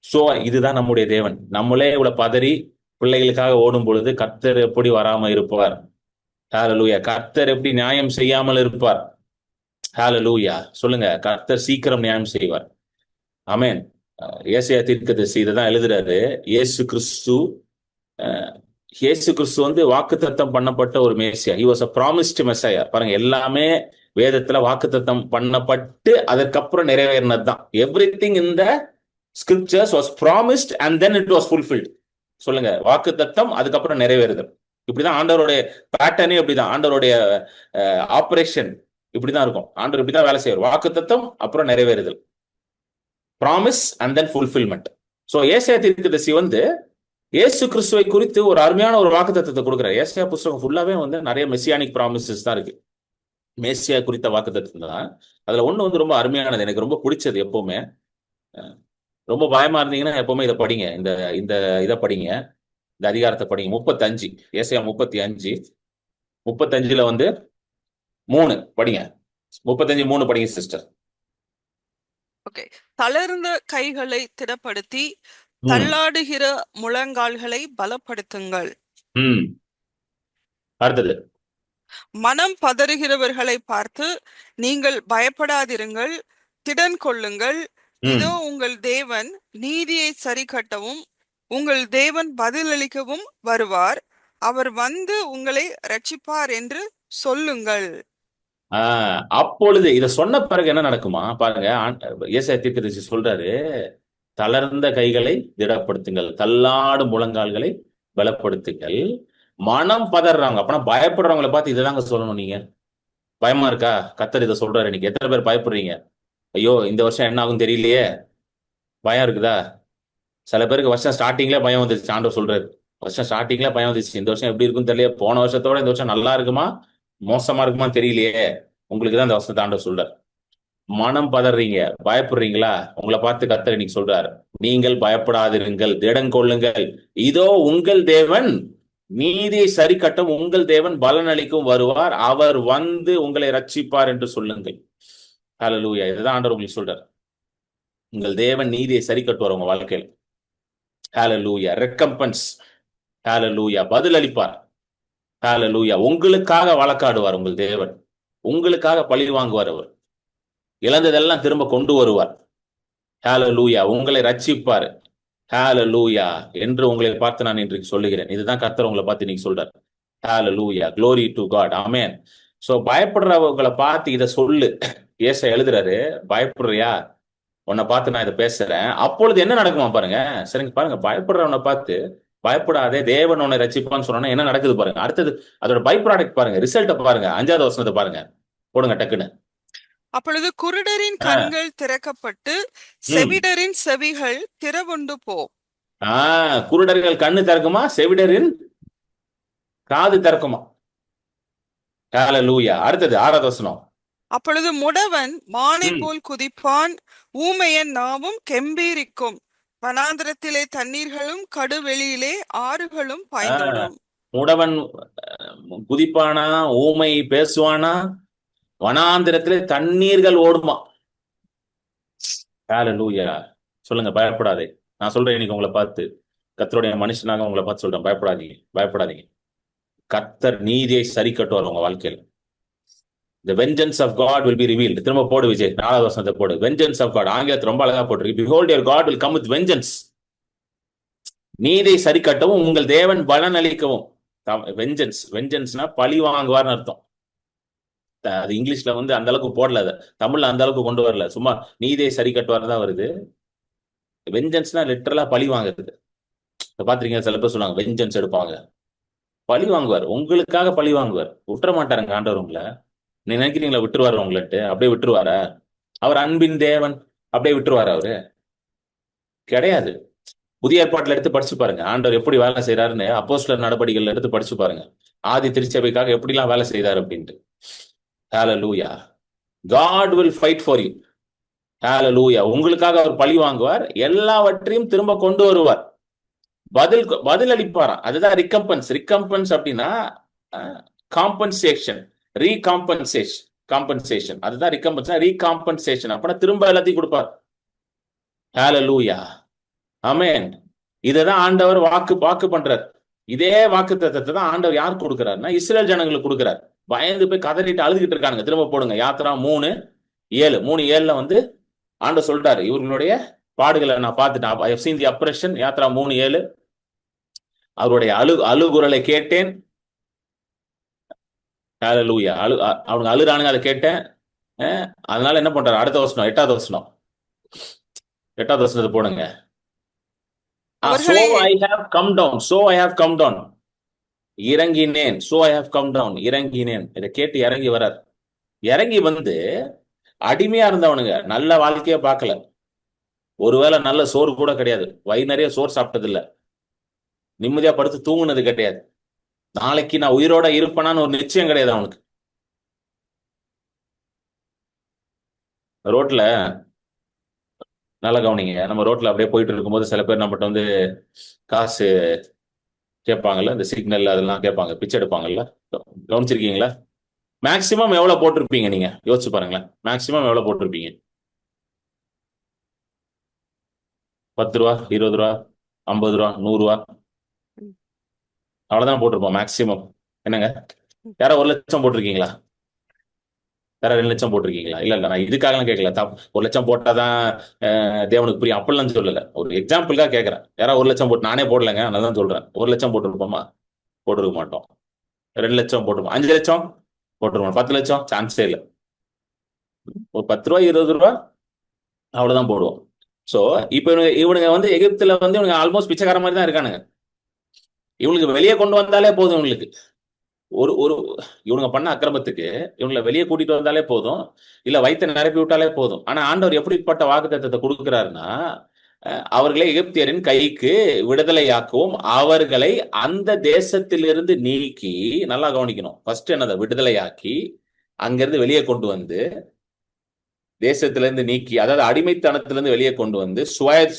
சோ இதுதான் நம்முடைய தேவன். நம்மளே இவ்வளவு பதறி பிள்ளைகளுக்காக ஓடும் பொழுது கர்த்தர் எப்படி வராம இருப்பார்? ஹalleluya. கர்த்தர் எப்படி நியாயம் செய்யாமல் இருப்பார்? ஹalleluya. சொல்லுங்க, கர்த்தர் சீக்கிரம் நியாயம் செய்வார். ஆமென். ஏசாயா தீர்க்கதரிசி இதுதான் எழுதுறாரு. இயேசு கிறிஸ்து அஹ், இயேசு கிறிஸ்து வந்து வாக்குத்தத்தம் பண்ணப்பட்ட ஒரு மேசியா. he was a promised messiah. பாருங்க, எல்லாமே வேதத்துல வாக்குத்தத்தம் பண்ணப்பட்டு அதற்கப்புறம் நிறைவேறினது தான். Everything in the scriptures was promised and then it was fulfilled. சொல்லுங்க, வாக்குத்தத்தம் அதுக்கப்புறம் நிறைவேறுதல். இப்படிதான் ஆண்டவருடைய பேட்டர்னே, இப்படிதான் ஆண்டவருடைய ஆபரேஷன் இப்படிதான் இருக்கும். ஆண்டவர் இப்படிதான் வேலை செய்வார், வாக்குத்தத்தம் அப்புறம் நிறைவேறுதல், promise and then fulfilment. So ஏசாயா தீர்க்கதரிசி வந்து இயேசு கிறிஸ்துவை குறித்து ஒரு அருமையான ஒரு வாக்குத்தத்தத்தை கொடுக்குறாரு. ஏசாயா புஸ்தகம் ஃபுல்லாவே வந்து நிறைய மெசியானிக் ப்ராமிசஸ் தான் இருக்கு, மேசியா குறித்த வாக்குத்தத்தம் தான். அதுல ஒண்ணு வந்து ரொம்ப அருமையானது, எனக்கு ரொம்ப பிடிச்சது. எப்பவுமே ரொம்ப பயமா இருந்தீங்கன்னா எப்பவுமே இதை படிங்க, இந்த இந்த இதை படிங்க, இந்த அதிகாரத்தை படிங்க. 35, ஏசாயா 35, 35ல வந்து 3 படிங்க. 35:3 படிங்க சிஸ்டர். ஓகே. தளர்ந்த கைகளை திடப்படுத்தி ம், தள்ளாடுகிற முழங்கால்களை பலப்படுத்துங்கள். ம். அடுத்தது. மனம் பதறுகிறவர்களை பார்த்து நீங்கள் பயப்படாதிருங்கள், திடன் கொள்ளுங்கள். இதோ ம், உங்கள் தேவன் நீதியை சரி கட்டவும் உங்கள் தேவன் பதிலளிக்கவும் வருவார். அவர் வந்து உங்களை ரட்சிப்பார் என்று சொல்லுங்கள். அப்பொழுது இத சொன்ன பிறகு என்ன நடக்குமா பாருங்க. ஏசாயா தீர்க்கதரிசி சொல்றாரு, தளர்ந்த கைகளை திடப்படுத்துங்கள், தள்ளாடும் முழங்கால்களை பலப்படுத்துங்கள். மனம் பதறாங்க, அப்பனா பயப்படுறவங்களை பார்த்து இதைதாங்க சொல்லணும். நீங்க பயமா இருக்கா? கர்த்தர் இதை சொல்றாரு. இன்னைக்கு எத்தனை பேர் பயப்படுறீங்க? ஐயோ இந்த வருஷம் என்ன ஆகும் தெரியலையே, பயம் இருக்குதா? சில பேருக்கு வருஷம் ஸ்டார்டிங்ல பயம் வந்துருச்சு. ஆண்டவர் சொல்றாரு, வருஷம் ஸ்டார்டிங்ல பயம் வந்துருச்சு, இந்த வருஷம் எப்படி இருக்குன்னு தெரியல, போன வருஷத்தோட இந்த வருஷம் நல்லா இருக்குமா மோசமா இருக்குமா தெரியலையே. உங்களுக்கு தான் இந்த வருஷத்தை ஆண்டவர் சொல்றாரு. மனம் பதறீங்க, பயப்படுறீங்களா? உங்களை பார்த்து கர்த்தர் இன்னைக்கு சொல்றாரு, நீங்கள் பயப்படாதிருங்கள், திடங்கொள்ளுங்கள். இதோ உங்கள் தேவன் நீதியை சரி கட்டும், உங்கள் தேவன் பலன் அளிக்கும் வருவார், அவர் வந்து உங்களை ரட்சிப்பார் என்று சொல்லுங்கள். ஹல்லேலூயா. இதுதான் ஆண்டவர் உங்களுக்கு சொல்றார். உங்கள் தேவன் நீதியை சரி கட்டுவார் உங்க வாழ்க்கையில். ஹல்லேலூயா. ரெக்கம்பன்ஸ். ஹல்லேலூயா. பதில் அளிப்பார். ஹல்லேலூயா. உங்களுக்காக வழக்காடுவார் உங்கள் தேவன். உங்களுக்காக பழி வாங்குவார். அவர் இழந்ததெல்லாம் திரும்ப கொண்டு வருவார். ஹல்லேலூயா. உங்களை ரட்சிப்பார். ஹல்லேலூயா என்று உங்களை பார்த்து நான் இன்றைக்கு சொல்லுகிறேன். இதுதான் கர்த்தர் உங்களை பார்த்து இன்னைக்கு சொல்றார். Hallelujah. glory to God. Amen. So பயப்படுறவங்களை பார்த்து இதை சொல்லு. ஏசாயா எழுதுறாரு, பயப்படுறியா? உன்னை பார்த்து நான் இதை பேசுறேன். அப்பொழுது என்ன நடக்குமா பாருங்க. சரிங்க, பாருங்க. பயப்படுறவனை பார்த்து பயப்படாதே, தேவன் உன்னை ரட்சிப்பான்னு சொன்னா என்ன நடக்குது பாருங்க. அடுத்தது அதோட பை ப்ராடக்ட் பாருங்க, ரிசல்ட்டை பாருங்க. 5வது வசனத்தை பாருங்க, போடுங்க டக்குன்னு. அப்பொழுது குருடரின் ஆ, கண்கள் திறக்கப்பட்டு ம். செவிடரின் செவிகள் திறவுண்டு போ. குருடர்கள் கண்ணு திறக்குமா, செவிடரின் காது திறக்குமா. ஹல்லேலூயா. அடுத்தது 6வது வசனம். அப்பொழுது முடவன் மானை ம். போல் குதிப்பான், ஊமையன் நாவும் கெம்பீரிக்கும். வனாந்திரத்திலே தண்ணீர்களும் கடுவெளியிலே ஆறுகளும் ஆ, பாய்ந்தோடும். முடவன் குதிப்பானா, ஊமை பேசுவானா, வனாந்திரத்திலே தண்ணீர்கள் ஓடுமா. ஹல்லேலூயா. சொல்லுங்க, பயப்படாதே. நான் சொல்றேன் இன்னைக்கு உங்களை பார்த்து, கர்த்தருடைய மனுஷனாக உங்களை பார்த்து சொல்றேன், பயப்படாதீங்க, பயப்படாதீங்க. கர்த்தர் நீதியை சரி கட்டுவார் உங்க வாழ்க்கையில். The vengeance of God will be revealed. திரும்ப போடு விஜய், 4வது வசனத்தை போடு. Vengeance of God ஆங்கிலத்தில் ரொம்ப அழகா போட்டிருக்கு. Behold, your God will come with vengeance. நீதியை சரி கட்டவும் உங்கள் தேவன் பலன் அளிக்கவும். வெஞ்சன்ஸ், வெஞ்சன்ஸ்னா பழி வாங்குவார்னு அர்த்தம். அது இங்கிலீஷ்ல வந்து அந்த அளவுக்கு போடல, அதை தமிழ்ல அந்த அளவுக்கு கொண்டு வரல. சும்மா நீதியை சரி கட்டுவார் தான் வருது. வெஞ்சன்ஸ்னா லிட்டரலா பழி வாங்குறது. பாத்திருக்கீங்க, சில பேர் சொல்லுவாங்க வெஞ்சன்ஸ் எடுப்பாங்க. பழி வாங்குவார், உங்களுக்காக பழி வாங்குவார். விட்டுற மாட்டாருங்க ஆண்டவர் உங்களை. நீ நினைக்கிறீங்களா விட்டுருவாரு உங்கள்ட்டு? அப்படியே விட்டுருவாரா? அவர் அன்பின் தேவன். அப்படியே விட்டுருவாரு அவரு? கிடையாது. புதிய ஏற்பாட்டுல எடுத்து படிச்சு பாருங்க, ஆண்டவர் எப்படி வேலை செய்யறாருன்னு. அப்போஸ்தலர் நடபடிகள் எடுத்து படிச்சு பாருங்க, ஆதி திருச்சபைக்காக எப்படிலாம் வேலை செய்தார் அப்படின்ட்டு. ஹalleluya. God will fight for you. ஹalleluya. உங்களுக்காக அவர் பழி வாங்குவார், எல்லாவற்றையும் திரும்ப கொண்டு வருவார், பதில் அளிப்பாராம். அதுதான் ரிகம்பன்ஸ். ரிகம்பன்ஸ் அப்படின்னா காம்பன்சேஷன், ரீகாம்பன்சேஷன். காம்பன்சேஷன் அதுதான் ரிகம்பன்ஸ். ரீகாம்பன்சேஷன் அப்படின்னா திரும்ப எல்லாத்தையும் கொடுப்பார். ஹalleluya. ஆமென். இததான் ஆண்டவர் வாக்கு பண்றார். இதே வாக்கு தத்தத்தை தான் ஆண்டவர் யாருக்கு கொடுக்கிறாருன்னா இஸ்ரேல் ஜனங்களுக்கு கொடுக்கிறார். பயந்து போய் கதறிட்டு அழுதுகிட்டு இருக்காங்க. திரும்ப போடுங்க, யாத்திரா 3:7. 3:7 வந்து ஆண்டவர் சொல்லிட்டாரு, இவர்களுடைய பாடுகளை நான் பார்த்துட்டேன். I have seen the oppression. Yatra 3:7. அவருடைய அழுகுரலை கேட்டேன். ஹalleluya. அவங்க அழுறானுங்க, அதை கேட்டேன். அதனால என்ன பண்றாரு? அடுத்த வசனம், 8வது வசனம். 8வது வசனத்தை போடுங்க. So அவர்களை I have come down. So I have come down. இறங்கினேன். So I have come down. இறங்கினேன். இதை கேட்டு இறங்கி வரார். இறங்கி வந்து அடிமையா இருந்தவனுங்க நல்ல வாழ்க்கைய பார்க்கல. ஒருவேளை நல்ல சோறு கூட கிடையாது. வயிறு நிறைய சோறு சாப்பிட்டது இல்ல. நிம்மதியா படுத்து தூங்குனது கிடையாது. நாளைக்கு நான் உயிரோட இருப்பேனான்னு ஒரு நிச்சயம் கிடையாது அவனுக்கு. ரோட்ல நல்லா கவனிங்க. நம்ம ரோட்ல அப்படியே போயிட்டு இருக்கும்போது சில பேர் நம்மகிட்ட வந்து காசு கேட்பாங்கல்ல, இந்த சிக்னல் அதெல்லாம் கேட்பாங்க, பிச்சை எடுப்பாங்கல்ல. கவனிச்சிருக்கீங்களா? மேக்சிமம் எவ்வளவு போட்டிருப்பீங்க? நீங்க யோசிச்சு பாருங்களேன். மேக்சிமம் எவ்வளவு போட்டிருப்பீங்க? 10 ரூபா, 20 ரூபா, 50 ரூபா, 100 ரூபா, அவ்வளவுதான் போட்டிருப்போம் மேக்சிமம். என்னங்க, யாரோ 1 லட்சம் போட்டிருக்கீங்களா? வேற 2 லட்சம் போட்டிருக்கீங்களா? இல்ல இல்ல, நான் இதுக்காகலாம் கேட்கல. 1 லட்சம் போட்டாதான் தேவனுக்கு புரியும் அப்படிலாம் சொல்லல. ஒரு எக்ஸாம்பிளுக்காக கேட்கறேன். யாராவது 1 லட்சம் போட்டு, நானே போடலைங்க, அதனால தான் சொல்றேன். 1 லட்சம் போட்டிருப்போமா? போட்டிருக்க மாட்டோம். 2 லட்சம் போட்டிருப்போம். 5 லட்சம் போட்டிருப்போம். 10 லட்சம் சான்ஸே இல்லை. ஒரு 10 ரூபா 20 ரூபா அவ்வளவுதான் போடுவோம். சோ இப்ப இவனுங்க வந்து எகிப்துல வந்து இவனுங்க ஆல்மோஸ்ட் பிச்சைக்கார மாதிரி தான் இருக்கானுங்க. இவனுக்கு வெளியே கொண்டு வந்தாலே போதும். இவங்களுக்கு ஒரு ஒரு இவனுங்க பண்ண அக்கிரமத்துக்கு இவங்களை வெளியே கூட்டிட்டு வந்தாலே போதும், இல்ல வயித்தை நிரப்பி விட்டாலே போதும். ஆனா ஆண்டவர் எப்படிப்பட்ட வாக்குத்தத்தத்தை கொடுக்கிறாருன்னா, அவர்களை எகிப்தியரின் கைக்கு விடுதலையாக்கவும் அவர்களை அந்த தேசத்திலிருந்து நீக்கி, நல்லா கவனிக்கணும், ஃபர்ஸ்ட் என்னதை விடுதலையாக்கி அங்கிருந்து வெளியே கொண்டு வந்து, தேசத்திலிருந்து நீக்கி, அதாவது அடிமைத்தனத்திலிருந்து வெளியே கொண்டு வந்து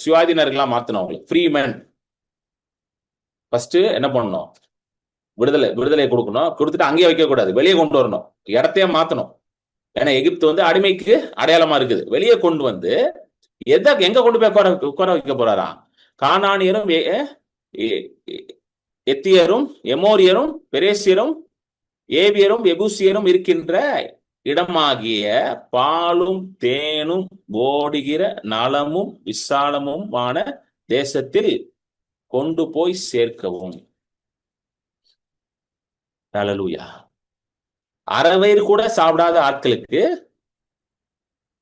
சுயாதீனர்களா மாத்தணும். அவங்களுக்கு ஃப்ரீ மேன். ஃபர்ஸ்ட் என்ன பண்ணணும்? விடுதலை கொடுக்கணும். கொடுத்துட்டு அங்கேயே வைக்க கூடாது, வெளியே கொண்டு வரணும், இடத்தையே மாத்தணும். ஏன்னா எகிப்து வந்து அடிமைக்கு அடையாளமா இருக்குது. வெளியே கொண்டு வந்து எங்க கொண்டு போய் உட்கார வைக்க போறாராம்? கானானியரும் எத்தியரும் எமோரியரும் பெரேசியரும் ஏவியரும் எபூசியரும் இருக்கின்ற இடமாகிய பாலும் தேனும் ஓடுகிற நலமும் விசாலமுமான தேசத்தில் கொண்டு போய் சேர்க்கவும். ஹல்லேலூயா. அறவயிறு கூட சாப்பிடாத ஆட்களுக்கு,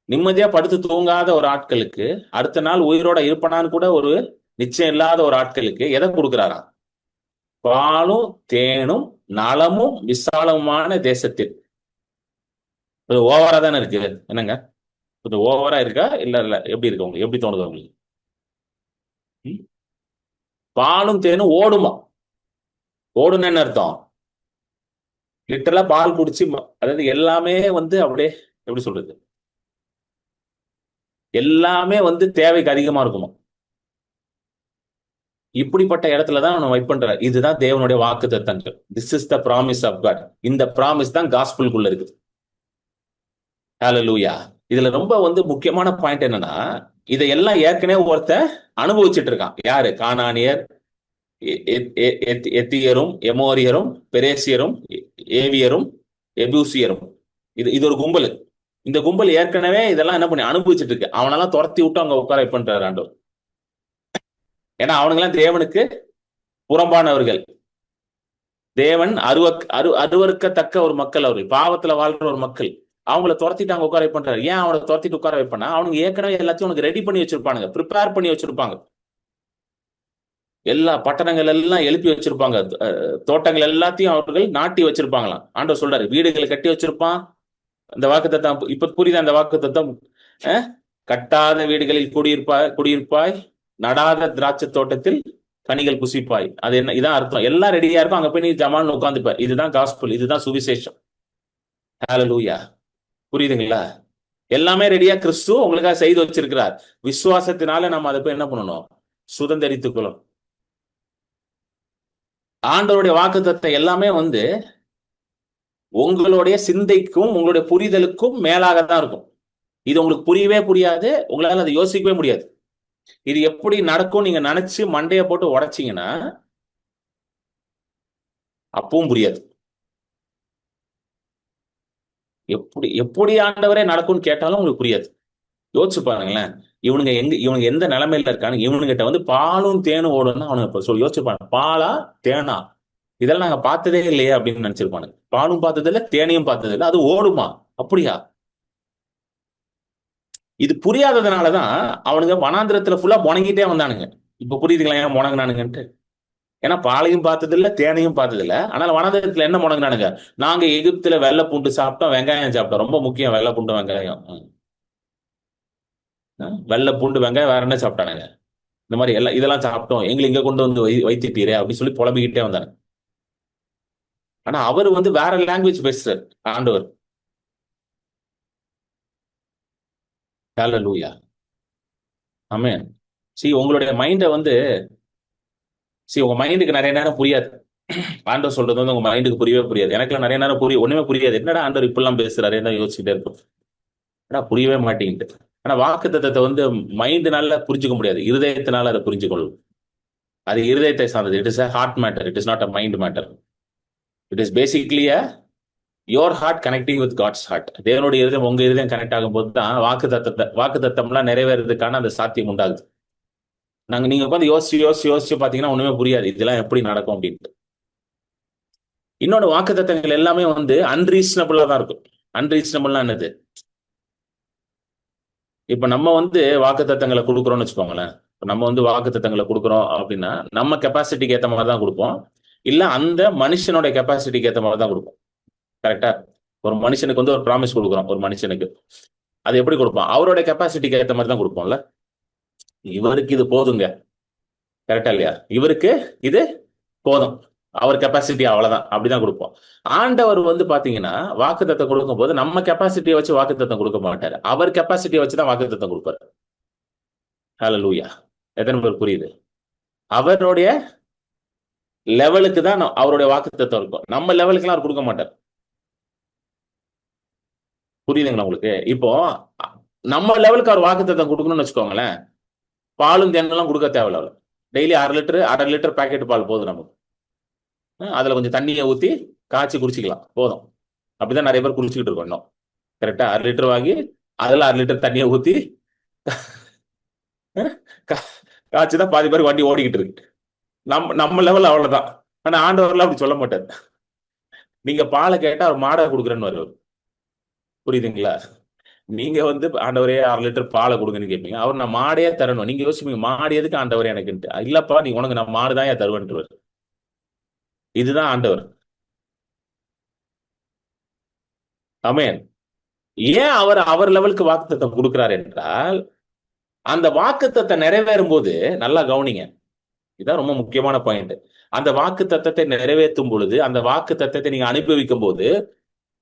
நிம்மதியா படுத்து தூங்காத ஒரு ஆட்களுக்கு, அடுத்த நாள் உயிரோட இருப்பனான்னு கூட ஒரு நிச்சயம் இல்லாத ஒரு ஆட்களுக்கு எதை கொடுக்கிறாராம்? பாலும் தேனும் நலமும் விசாலமான தேசத்தில். கொஞ்சம் ஓவரா தானே இருக்கு, என்னங்க? கொஞ்சம் ஓவரா இருக்கா? இல்ல இல்ல, எப்படி இருக்கு உங்களுக்கு? எப்படி தோணுது உங்களுக்கு? பாலும் தேனும் ஓடுமா? ஓடுன்னு என்ன அர்த்தம்? லிட்டரலா பால் குடிச்சு, அதாவது எல்லாமே வந்து அப்படியே, எப்படி சொல்றது, எல்லாமே வந்து தேவைக்கு அதிகமா இருக்கணும். இப்படிப்பட்ட இடத்துலதான் அவன் வெயிட் பண்ற. இதுதான் தேவனுடைய வாக்கு தத்தங்கள். This is the promise of God. இந்த ப்ராமிஸ் தான் காஸ்பிள்குள்ள இருக்குது. ஹல்லேலூயா. இதுல ரொம்ப வந்து முக்கியமான பாயிண்ட் என்னன்னா, இதையெல்லாம் ஏற்கனவே ஒருத்த அனுபவிச்சுட்டு இருக்கான். யாரு? கானானியர், எத்தியரும் எமோரியரும் பெரேசியரும் ஏவியரும் எபூசியரும். இது ஒரு கும்பல். இந்த கும்பல் ஏற்கனவே இதெல்லாம் என்ன பண்ணி அனுபவிச்சுட்டு இருக்கு. அவனெல்லாம் துரத்தி விட்டு அவங்க உட்கார வைப்பன்றார் ஆண்டவர். ஏன்னா அவனுங்கெல்லாம் தேவனுக்கு புறம்பானவர்கள். தேவன் அருவருக்கத்தக்க ஒரு மக்கள், அவர்கள் பாவத்துல வாழ்ற ஒரு மக்கள். அவங்கள துரத்திட்டு அங்க உட்கார வைப்பன்றாரு. ஏன் அவனை துரத்திட்டு உட்கார வைப்பனா? அவனுக்கு ஏற்கனவே எல்லாத்தையும் உனக்கு ரெடி பண்ணி வச்சிருப்பானுங்க, ப்ரிப்பேர் பண்ணி வச்சிருப்பாங்க. எல்லா பட்டணங்கள் எல்லாம் எழுப்பி வச்சிருப்பாங்க, தோட்டங்கள் எல்லாத்தையும் அவர்கள் நாட்டி வச்சிருப்பாங்களாம். ஆண்டவர் சொல்றாரு, வீடுகளை கட்டி வச்சிருப்பான். அந்த வாக்கு தத்தம் இப்ப புரியுது. அந்த வாக்கு தத்தம், கட்டாத வீடுகளில் குடியிருப்பாய், நடாத திராட்சை தோட்டத்தில் கனிகள் புசிப்பாய். அது என்ன? இதான் அர்த்தம். எல்லாம் ரெடியா இருக்கும், அங்க போய் நீ ஜமான் உட்காந்துப்ப. இதுதான் காஸ்பிள், இதுதான் சுவிசேஷம். ஹல்லேலூயா. புரியுதுங்களா? எல்லாமே ரெடியா கிறிஸ்து உங்களுக்காக செய்து வச்சிருக்கிறார். விசுவாசத்தினால நம்ம அதை போய் என்ன பண்ணணும்? சுதந்திரித்துக் கொள்ளும். ஆண்டவருடைய வாக்குத்தத்தம் எல்லாமே வந்து உங்களுடைய சிந்தைக்கும் உங்களுடைய புரிதலுக்கும் மேலாக தான் இருக்கும். இது உங்களுக்கு புரியவே புரியாது, உங்களால அதை யோசிக்கவே முடியாது. இது எப்படி நடக்கும் நீங்க நினைச்சு மண்டையை போட்டு உடைச்சிங்கன்னா அப்பவும் புரியாது. எப்படி எப்படி ஆண்டவரே நடக்கும்னு கேட்டாலும் உங்களுக்கு புரியாது. யோசிச்சு பாருங்களேன். இவனுங்க எந்த நிலைமையில இருக்காங்க? இவனுங்கிட்ட வந்து பாலும் தேனும் ஓடும்னா அவனுக்கு சொல்லி யோசிச்சுப்பாங்க, பாலா தேனா, இதெல்லாம் நாங்க பார்த்ததே இல்லையே அப்படின்னு நினைச்சிருப்பானுங்க. பாலும் பார்த்தது இல்லை, தேனையும் பார்த்தது இல்லை, அது ஓடுமா? அப்படியா? இது புரியாததுனாலதான் அவனுங்க வனாந்திரத்துல ஃபுல்லா முணங்கிட்டே வந்தானுங்க. இப்ப புரியுதுங்களா ஏன் முணங்கினானுங்கன்ட்டு? ஏன்னா பாலையும் பார்த்தது இல்லை, தேனையும் பார்த்தது இல்லை. ஆனால் வனாந்திரத்துல என்ன முணங்கினானுங்க? நாங்க எகிப்துல வெள்ளை பூண்டு சாப்பிட்டோம், வெங்காயம் சாப்பிட்டோம். ரொம்ப முக்கியம் வெள்ளை பூண்டு வெங்காயம். வெள்ளை பூண்டு வெங்காயம், வேற என்ன சாப்பிட்டானுங்க? இந்த மாதிரி எல்லாம் இதெல்லாம் சாப்பிட்டோம், எங்களை இங்க கொண்டு வந்து வைத்திட்டீரே அப்படின்னு சொல்லி புலம்பிக்கிட்டே வந்தாங்க. ஆனா அவர் வந்து வேற லாங்குவேஜ் பேசுறாரு ஆண்டவர். ஹல்லேலூயா. ஆமென். உங்களுடைய மைண்டை வந்து உங்க மைண்டுக்கு நிறைய நேரம் புரியாது. ஆண்டவர் சொல்றது வந்து உங்க மைண்டுக்கு புரியவே புரியாது. எனக்குலாம் நிறைய நேரம் ஒண்ணுமே புரியாது. என்னடா ஆண்டவர் இப்பெல்லாம் பேசுறாரு என்ன யோசிச்சுட்டே இருக்கும். ஆனா புரியவே மாட்டேங்குது. ஆனா வாக்குத்தத்தத்தை வந்து மைண்டுனால புரிஞ்சுக்க முடியாது, இருதயத்தினால அதை புரிஞ்சுக்கொள்ளும். அது இருதயத்தை சார்ந்தது. It is a heart matter, it is not a mind matter. It is basically a your heart connecting with God's heart. தேவனுடைய இருதயம் உங்க இருதயம் கனெக்ட் ஆகும்போது தான் வாக்கு தத்தம்லாம் நிறைவேறதுக்கான அந்த சாத்தியம் உண்டாகுது. நீங்க உட்காந்து யோசிச்சு பாத்தீங்கன்னா ஒண்ணுமே புரியாது, இதெல்லாம் எப்படி நடக்கும் அப்படின்ட்டு. இன்னொன்று, வாக்கு தத்தங்கள் எல்லாமே வந்து அன்ரீசனபிளா தான் இருக்கும். அன்ரீசனபிள்னா என்னது? இப்ப நம்ம வந்து வாக்கு தத்தங்களை கொடுக்குறோம்னு வச்சுக்கோங்களேன். நம்ம வந்து வாக்கு தத்தங்களை கொடுக்குறோம் அப்படின்னா நம்ம கெப்பாசிட்டிக்கு ஏற்ற மாதிரி தான் கொடுப்போம், இல்ல அந்த மனுஷனோட கெப்பாசிட்டிக்கு ஏற்ற மாதிரி தான் கொடுப்போம். கரெக்டா? ஒரு மனுஷனுக்கு வந்து ஒரு ப்ராமிஸ் கொடுக்குறோம், ஒரு மனுஷனுக்கு அது எப்படி கொடுப்போம்? அவரோட கெப்பாசிட்டிக்கு ஏற்ற மாதிரி தான் கொடுப்போம்ல. இவருக்கு இது போதுங்க, கரெக்டா இல்லையா? இவருக்கு இது போதும், அவர் கெப்பாசிட்டி அவ்வளவுதான், அப்படிதான் கொடுப்போம். ஆண்டவர் வந்து பாத்தீங்கன்னா வாக்குத்தத்தம் கொடுக்கும் போது நம்ம கெப்பாசிட்டியை வச்சு வாக்குத்தத்தம் கொடுக்க மாட்டாரு, அவர் கெப்பாசிட்டியை வச்சுதான் வாக்குத்தத்தம் கொடுப்பாரு. ஹல்லேலூயா. எத்தனை பேர் புரியுது? அவருடைய லெவலுக்கு தான் அவருடைய வாக்குத்தத்தம் இருக்கும், நம்ம லெவலுக்குலாம் அவர் கொடுக்க மாட்டார். புரியுதுங்களா உங்களுக்கு? இப்போ நம்ம லெவலுக்கு அவர் வாக்குத்தத்தம் கொடுக்கணும்னு வச்சுக்கோங்களேன், பாலும் தேனெல்லாம் கொடுக்க தேவையில்ல. டெய்லி 1/2 லிட்டர் பேக்கெட் பால் போதும் நமக்கு. அதுல கொஞ்சம் தண்ணியை ஊத்தி காய்ச்சி குடிச்சிக்கலாம், போதும். அப்படிதான் நிறைய பேர் குடிச்சுக்கிட்டு இருக்கோம் இன்னும். கரெக்டா? 1/2 லிட்டர் வாங்கி அதுல 1/2 லிட்டர் தண்ணியை ஊத்தி காய்ச்சிதான் பாதி பேர் வண்டி ஓடிக்கிட்டு இருக்கு. நம்ம லெவல் அவ்வளவுதான். ஆனா ஆண்டவர்லாம் அப்படி சொல்ல மாட்டார். நீங்க பாலை கேட்டா அவர் மாடை கொடுக்குறேன்னு வருவார். புரியுதுங்களா? நீங்க வந்து ஆண்டவரே 1/2 லிட்டர் பாலை கொடுங்கன்னு கேட்பீங்க, அவர் நான் மாடையே தரணும். நீங்க யோசிப்பீங்க, மாடு எதுக்கு ஆண்டவரே எனக்குன்ட்டு. இல்லப்பா, நீ உனக்கு நான் மாடு தான் ஏன் தருவேன்ட்டு. இதுதான் ஆண்டவர். ஆமென். ஏன் அவர் லெவலுக்கு வாக்குத்தத்தம் கொடுக்கிறார் என்றால், அந்த வாக்குத்தத்தை நிறைவேறும் போது, நல்லா கவனிங்க, இதான் ரொம்ப முக்கியமான பாயிண்ட். அந்த வாக்கு தத்தத்தை நிறைவேற்றும் பொழுது, அந்த வாக்கு தத்தத்தை நீங்க அனுபவிக்கும் போது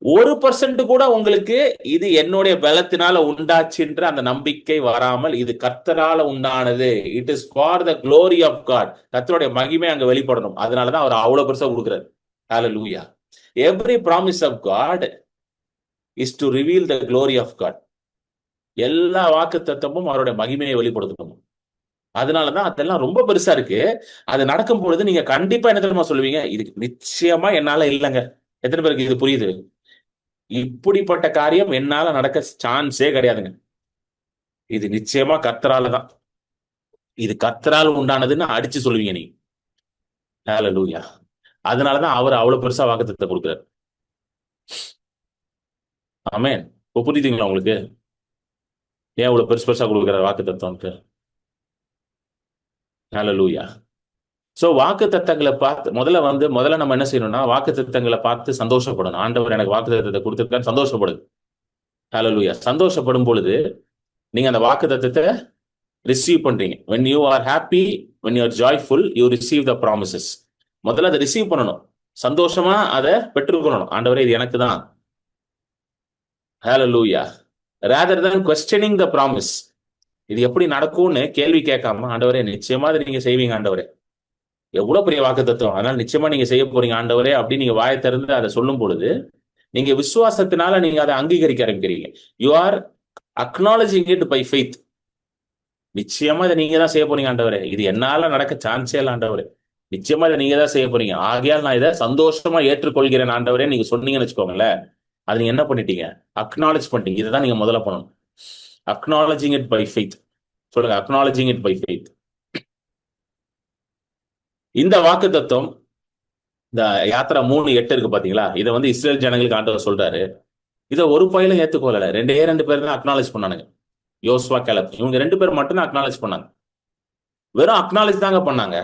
1% கூட உங்களுக்கு இது என்னுடைய பலத்தினால உண்டாச்சுன்ற அந்த நம்பிக்கை வராமல், இது கர்த்தரால உண்டானது, it is for the glory of God, கர்த்தருடைய மகிமை அங்க வெளிப்படணும், அதனாலதான் அவர் அவ்வளவு பெருசா கொடுக்கிறார். Hallelujah. Every promise of God is to reveal the glory of God. எல்லா வாக்கு தத்தமும் அவருடைய மகிமையை வெளிப்படுத்தணும். அதனாலதான் அதெல்லாம் ரொம்ப பெருசா இருக்கு. அது நடக்கும் பொழுது நீங்க கண்டிப்பா என்ன தெரியுமா சொல்லுவீங்க? இதுக்கு நிச்சயமா என்னால இல்லைங்க. எத்தனை பேருக்கு இது புரியுது? இப்படிப்பட்ட காரியம் என்னால நடக்க சான்ஸே கிடையாதுங்க. இது நிச்சயமா கர்த்தரால தான், இது கர்த்தரால் உண்டானதுன்னு அடிச்சு சொல்லுவீங்க நீங்க. ஹல்லேலூயா. அதனாலதான் அவர் அவ்வளவு பெருசா வாக்குத்தத்தத்தை கொடுக்கிறார். ஆமென். இப்போ புரியுதுங்களா உங்களுக்கு? ஏன் அவ்வளவு பெருசா கொடுக்கிறார் வாக்குத்தத்தம்க்கு? ஹல்லேலூயா. சோ வாக்கு தத்தங்களை பார்த்து முதல்ல நம்ம என்ன செய்யணும்னா, வாக்கு தத்தங்களை பார்த்து சந்தோஷப்படணும். ஆண்டவர் எனக்கு வாக்கு தத்தத்தை கொடுத்திருக்கான்னு சந்தோஷப்படுது. ஹல்லேலூயா. சந்தோஷப்படும் பொழுது நீங்க அந்த வாக்கு தத்தத்தை ரிசீவ் பண்றீங்க. when you are happy, when you are joyful, you receive the promises. முதல்ல அதை ரிசீவ் பண்ணணும், சந்தோஷமா அதை பெற்றுக்கொள்ளணும். ஆண்டவரே இது எனக்கு தான். ஹல்லேலூயா. rather than questioning the promise, இது எப்படி நடக்கும்னு கேள்வி கேட்காம, ஆண்டவரே நிச்சயமா அதை நீங்க செய்வீங்க ஆண்டவரே, எவ்வளவு பெரிய வாக்கு தத்துவம், அதனால நிச்சயமா நீங்க செய்ய போறீங்க ஆண்டவரே அப்படின்னு நீங்க வாயை திறந்து அதை சொல்லும் பொழுது, நீங்க விசுவாசத்தினால நீங்க அதை அங்கீகரிக்க ஆரம்பிக்கிறீங்க. You are acknowledging it by faith. நிச்சயமா இதை நீங்க தான் செய்ய போறீங்க ஆண்டவரே, இது என்னால நடக்க சான்ஸே இல்லை ஆண்டவரே, நிச்சயமா இதை நீங்க தான் செய்ய போறீங்க, ஆகையால் நான் இதை சந்தோஷமா ஏற்றுக்கொள்கிறேன் ஆண்டவரே நீங்க சொன்னீங்கன்னு வச்சுக்கோங்களேன். அது நீங்க என்ன பண்ணிட்டீங்க? அக்னாலஜ் பண்ணிட்டீங்க. இதுதான் நீங்க முதல்ல பண்ணணும். Acknowledging it by faith. சொல்லுங்க, அக்னாலஜிங் இட் பை ஃபெய்த். இந்த வாக்கு தத்துவம், இந்த யாத்திரா 3:8 இருக்கு பாத்தீங்களா, இதை வந்து இஸ்ரேல் ஜனங்களுக்கு ஆண்டவர் சொல்றாரு. இதை ஒரு பயிலும் ஏத்துக்கொள்ளல, ரெண்டு பேர் தான் அக்னாலேஜ் பண்ணானுங்க, யோசுவா கேலப். இவங்க 2 பேர் மட்டும் தான் அக்னாலேஜ் பண்ணாங்க. வெறும் அக்னாலேஜ் தாங்க பண்ணாங்க.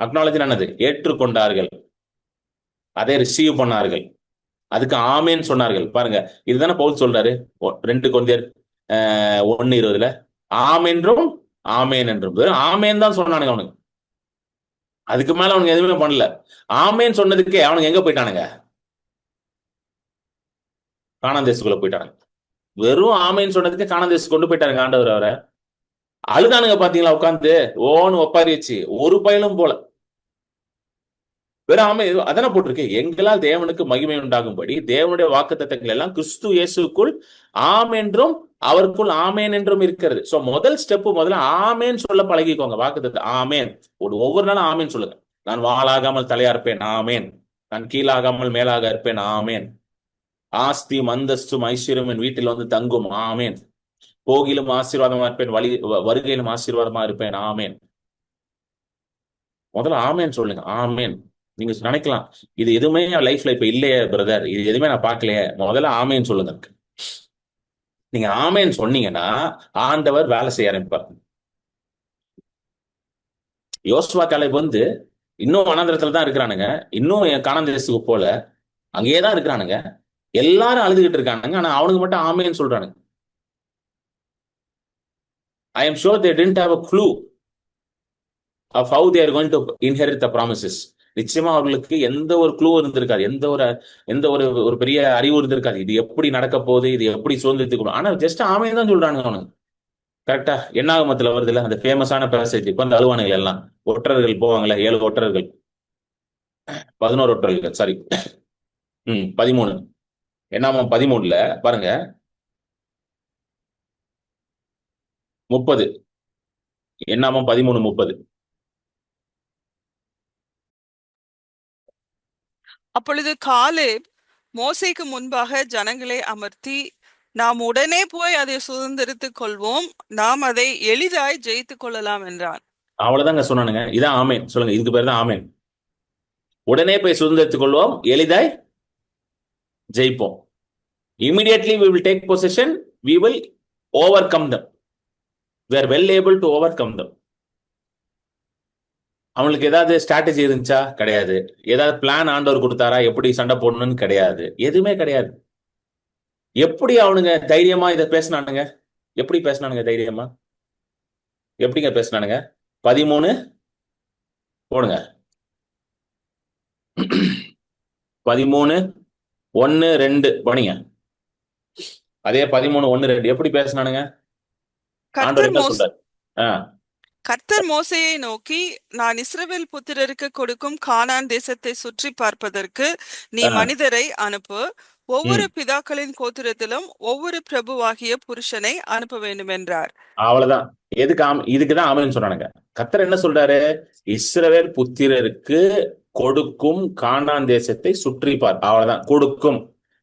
அக்னாலேஜ் என்னது? ஏற்றுக்கொண்டார்கள், அதை ரிசீவ் பண்ணார்கள், அதுக்கு ஆமேன்னு சொன்னார்கள். பாருங்க, இதுதானே பவுல் சொல்றாரு 2 கொரிந்தியர் 1:20, ஆமென்றும் ஆமேன் என்றும். வெறும் ஆமேன் தான் சொன்னானுங்க அவனுக்கு, அதுக்கு மேல அவனுக்கு எதுவுமே பண்ணல. ஆமேன் சொன்னதுக்கே அவனுக்கு எங்க போயிட்டானுங்க? கானான் தேசத்துக்குள்ள போயிட்டானுங்க. வெறும் ஆமேன் சொன்னதுக்கு கானான் தேசத்துக்கு கொண்டு போயிட்டாருங்க ஆண்டவர் அவரை. அழுதானுங்க பாத்தீங்களா உட்காந்து, ஓன்னு ஒப்பாரி வச்சு, ஒரு பயலும் போல. வெறும் ஆமே அதான போட்டிருக்கு, எங்களால் தேவனுக்கு மகிமை உண்டாகும்படி தேவனுடைய வாக்குத்தத்தங்கள் எல்லாம் கிறிஸ்து இயேசுக்குள் ஆம் என்றும் அவருக்குள் ஆமேன் என்றும் இருக்கிறது. சோ முதல் ஸ்டெப், முதல்ல ஆமேன் சொல்ல பழகிக்கோங்க. வாக்குத்தத்தம் ஆமேன், ஒவ்வொரு நாளும் ஆமேன் சொல்லுங்க. நான் வாளாகாமல் தலையா இருப்பேன், ஆமேன். நான் கீழாகாமல் மேலாக இருப்பேன். ஆமேன். ஆஸ்தியும் அந்தஸ்தும் ஐஸ்வர்யம் என் வீட்டில் வந்து தங்கும். ஆமேன். போகிலும் ஆசீர்வாதமா இருப்பேன், வருகையிலும் ஆசீர்வாதமா இருப்பேன். ஆமேன். முதல்ல ஆமேன் சொல்லுங்க. ஆமேன். நீங்க நினைக்கலாம், இது எதுவுமே என் லைஃப்ல இப்ப இல்லையே பிரதர், இது எதுவுமே நான் பார்க்கலையே. முதல்ல ஆமேன் சொல்லுங்க. நீங்க ஆமேன் சொன்னீங்கன்னா ஆண்டவர் வேலை செய்ய ஆரம்பிப்பார். யோசுவா காலேப் வந்து இன்னும் வனாந்திரத்துல தான் இருக்கிறானுங்க, இன்னும் என் கானான் தேசத்துக்கு போல அங்கேயே தான் இருக்கிறானுங்க. எல்லாரும் அழுதுகிட்டு இருக்கானுங்க, ஆனா அவனுக்கு மட்டும் ஆமேன்னு சொல்றானுங்க. I am sure they didn't have a clue of how they are going to inherit the promises. நிச்சயமா அவர்களுக்கு எந்த ஒரு க்ளூ இருந்திருக்காது, எந்த ஒரு ஒரு பெரிய அறிவு இருந்திருக்காது, இது எப்படி நடக்க போகுது, இது எப்படி சுதந்திரத்துக்கு. ஆனா ஜஸ்ட் ஆமேன்னு தான் சொல்றானுங்க அவனுக்கு. கரெக்டா என்னாகமத்துல வருது இல்ல, அந்த ஃபேமஸான பேசேஜ். இப்ப அந்த அழுவானுகள் எல்லாம் ஒற்றர்கள் போவாங்கல்ல, 7 ஒற்றர்கள், 11 ஒற்றர்கள், சாரி 13. என்னாமம் 13ல பாருங்க, 30. என்னாமம் 13:30. அப்பொழுது காலேப் மோசேக்கு முன்பாக ஜனங்களை அமர்த்தி, நாம் உடனே போய் அதை சுதந்திரித்துக் கொள்வோம், நாம் அதை எளிதாய் ஜெயித்துக் கொள்ளலாம் என்றான். அவ்வளவுதாங்க சொன்னானுங்க. இதான் ஆமேன் சொல்லுங்க. இதுக்கு பேர் தான் ஆமேன். உடனே போய் சுதந்திரத்துக் கொள்வோம், எளிதாய் ஜெயிப்போம். Immediately we will take possession, we will overcome them, we are well able to overcome them. அவங்களுக்கு ஏதாவது ஸ்ட்ராட்டஜி இருந்துச்சா? கிடையாது. ஏதாவது பிளான் ஆண்டவர் கொடுத்தாரா எப்படி சண்டை போடணும்னு? கிடையாது. எதுவுமே கிடையாது. எப்படி அவனுங்க தைரியமா இதை பேசினானுங்க? எப்படி பேசினானுங்க தைரியமா? எப்படிங்க பேசினானுங்க? 13 போடுங்க. 13:1-2 படிங்க. அதே 13:1-2 எப்படி பேசினானுங்க? ஆண்டவர் என்ன சொல்றாரு? கர்த்தர் மோசேயை நோக்கி, நான் இஸ்ரவேல் புத்திரருக்கு கொடுக்கும் கானான் தேசத்தை சுற்றி பார்ப்பதற்கு நீ மனிதரை அனுப்பு, ஒவ்வொரு பிதாக்களின் கோத்திரத்திலும் ஒவ்வொரு பிரபுவாகிய புருஷனை அனுப்ப வேண்டும் என்றார். அவ்வளவுதான். இதுக்குதான் ஆமென் சொன்னானுங்க. கர்த்தர் என்ன சொல்றாரு? இஸ்ரவேல் புத்திரருக்கு கொடுக்கும் கானான் தேசத்தை சுற்றி பார். அவ்வளவுதான். கொடுக்கும்.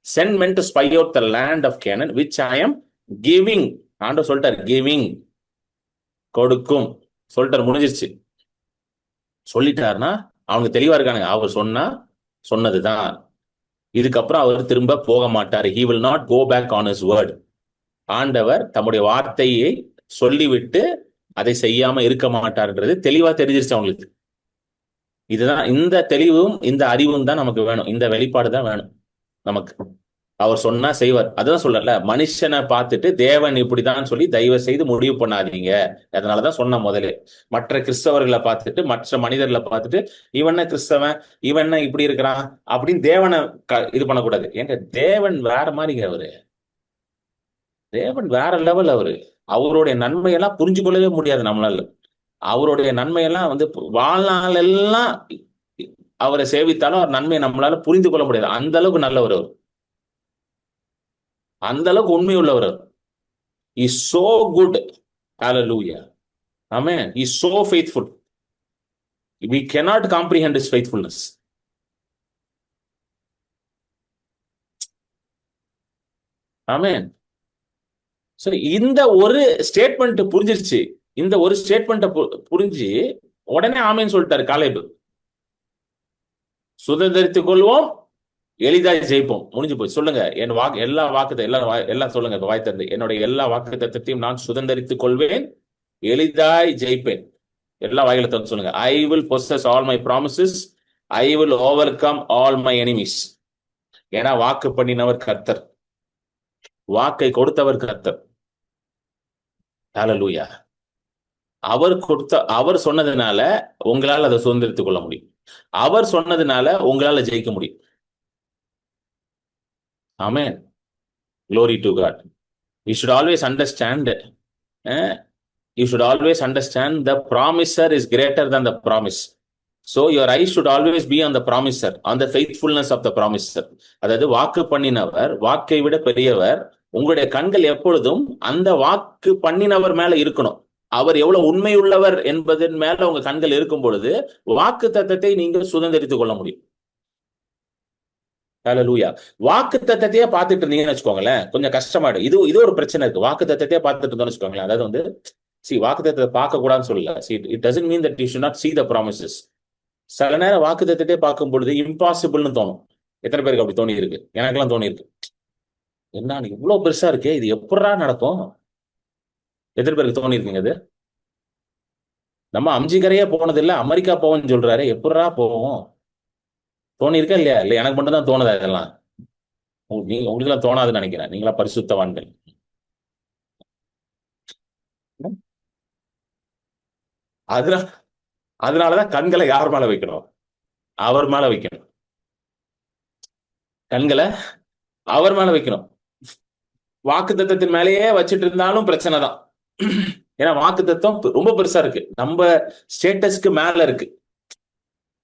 Send men to spy out the land of Canaan which I am giving. ஆண்டவர் சொல்லிட்டாரு, கிவிங், கொடுக்கும் சொல்லிட்டாரு, முடிஞ்சிருச்சு. சொல்லிட்டாருன்னா அவங்க தெளிவா இருக்கானுங்க. அவர் சொன்னதுதான். இதுக்கப்புறம் அவர் திரும்ப போக மாட்டாரு. He will not go back on his word. ஆண்டவர் தம்முடைய வார்த்தையை சொல்லிவிட்டு அதை செய்யாம இருக்க மாட்டார்ன்றது தெளிவா தெரிஞ்சிருச்சு அவங்களுக்கு. இதுதான், இந்த தெளிவும் இந்த அறிவும் தான் நமக்கு வேணும். இந்த வெளிப்பாடு தான் வேணும் நமக்கு. அவர் சொன்னா செய்வார். அதுதான் சொல்லல, மனுஷனை பார்த்துட்டு தேவன் இப்படிதான் சொல்லி தயவு செய்து முடிவு பண்ணாதீங்க. அதனாலதான் சொன்ன முதலே, மற்ற கிறிஸ்தவர்களை பார்த்துட்டு, மற்ற மனிதர்களை பார்த்துட்டு, இவன கிறிஸ்தவன், இவன் இப்படி இருக்கிறான் அப்படின்னு தேவனை இது பண்ணக்கூடாது. ஏங்க தேவன் வேற மாதிரிங்க. தேவன் வேற லெவல். அவருடைய நன்மையெல்லாம் புரிஞ்சு கொள்ளவே முடியாது நம்மளால. அவருடைய நன்மையெல்லாம் வாழ்நாள் எல்லாம் அவரை சேவித்தாலும் அவர் நன்மையை நம்மளால புரிந்து கொள்ள முடியாது. அந்த அளவுக்கு நல்லவர் அவர், அந்த அளவுக்கு உண்மை உள்ளவர். He is so good. Hallelujah. Amen. He is so faithful. We cannot comprehend his faithfulness. Amen. So இந்த ஒரு ஸ்டேட்மெண்ட் புரிஞ்சிருச்சு. இந்த ஒரு ஸ்டேட்மெண்ட் புரிஞ்சு உடனே ஆமேன்னு சொல்லிட்டாரு காலேப். சுதந்திரித்துக் கொள்வோம், எளிதாய் ஜெயிப்போம். முடிஞ்சு போய் சொல்லுங்க, என் எல்லாம் சொல்லுங்க இப்ப வாய் திறந்து. என்னுடைய எல்லா வாக்கு தத்தத்தையும் நான் சுதந்திரித்துக் கொள்வேன், எளிதாய் ஜெயிப்பேன். எல்லா வாயில திறந்து சொல்லுங்க. I will possess all my promises, I will overcome all my enemies. ஏன்னா வாக்கு பண்ணினவர் கர்த்தர், வாக்கை கொடுத்தவர் கர்த்தர். ஹல்லேலூயா. அவர் சொன்னதுனால உங்களால் அதை சுதந்திரித்துக் கொள்ள முடியும். அவர் சொன்னதுனால உங்களால ஜெயிக்க முடியும். Amen. Glory to God. You should always understand the promiser is greater than the promise. So your eyes should always be on the promiser, on the faithfulness of the promiser. அதாவது வாக்கு பண்ணினவர் வாக்கை விட பெரியவர். உங்களுடைய கண்கள் எப்பொழுதும் அந்த வாக்கு பண்ணினவர் மேல இருக்கணும். அவர் எவ்வளவு உண்மையுள்ளவர் என்பதன் மேல உங்க கண்கள் இருக்கும் பொழுது வாக்கு தத்தத்தை நீங்கள் சுதந்திரித்துக் கொள்ள முடியும். ஹalleluya. வாக்கு தத்தத்தையே பார்த்துட்டு இருந்தீங்கன்னு வச்சுக்கோங்களேன், கொஞ்சம் கஷ்டமாயிடும். இது இது ஒரு பிரச்சனை இருக்கு. வாக்கு தத்தத்தையே பார்த்துட்டு இருந்தோம்னு வச்சுக்கோங்களேன், அதாவது வந்து வாக்கு தத்தத்தை பார்க்க கூடாதுன்னு சொல்லல. It doesn't mean that you should not see the promises. சில நேரம் வாக்கு தத்தத்தையே பார்க்கும் பொழுது இம்பாசிபிள்னு தோணும். எத்தனை பேருக்கு அப்படி தோணி இருக்கு? எனக்கெல்லாம் தோணி இருக்கு. என்ன இவ்வளவு பெருசா இருக்கே, இது எப்படா நடக்கும்? எத்தனை பேருக்கு தோணி இருக்குங்க அது? நம்ம அம்ஜிகரையே போனது இல்ல, அமெரிக்கா போவோம்னு சொல்றாரு, எப்படா போவோம்? தோணி இருக்கா இல்லையா? இல்ல எனக்கு மட்டும் தான் தோணுதா இதெல்லாம்? உங்களுக்கு எல்லாம் தோணாதுன்னு நினைக்கிறேன். நீங்களா பரிசுத்தவான்கள். அதனால அதனாலதான் கண்களை யார் மேல வைக்கணும்? அவர் மேல வைக்கணும். கண்களை அவர் மேல வைக்கணும். வாக்கு தத்தத்தின் மேலேயே வச்சுட்டு இருந்தாலும் பிரச்சனை தான். ஏன்னா வாக்கு தத்தம் ரொம்ப பெருசா இருக்கு. நம்ம ஸ்டேட்டஸ்க்கு மேல இருக்கு,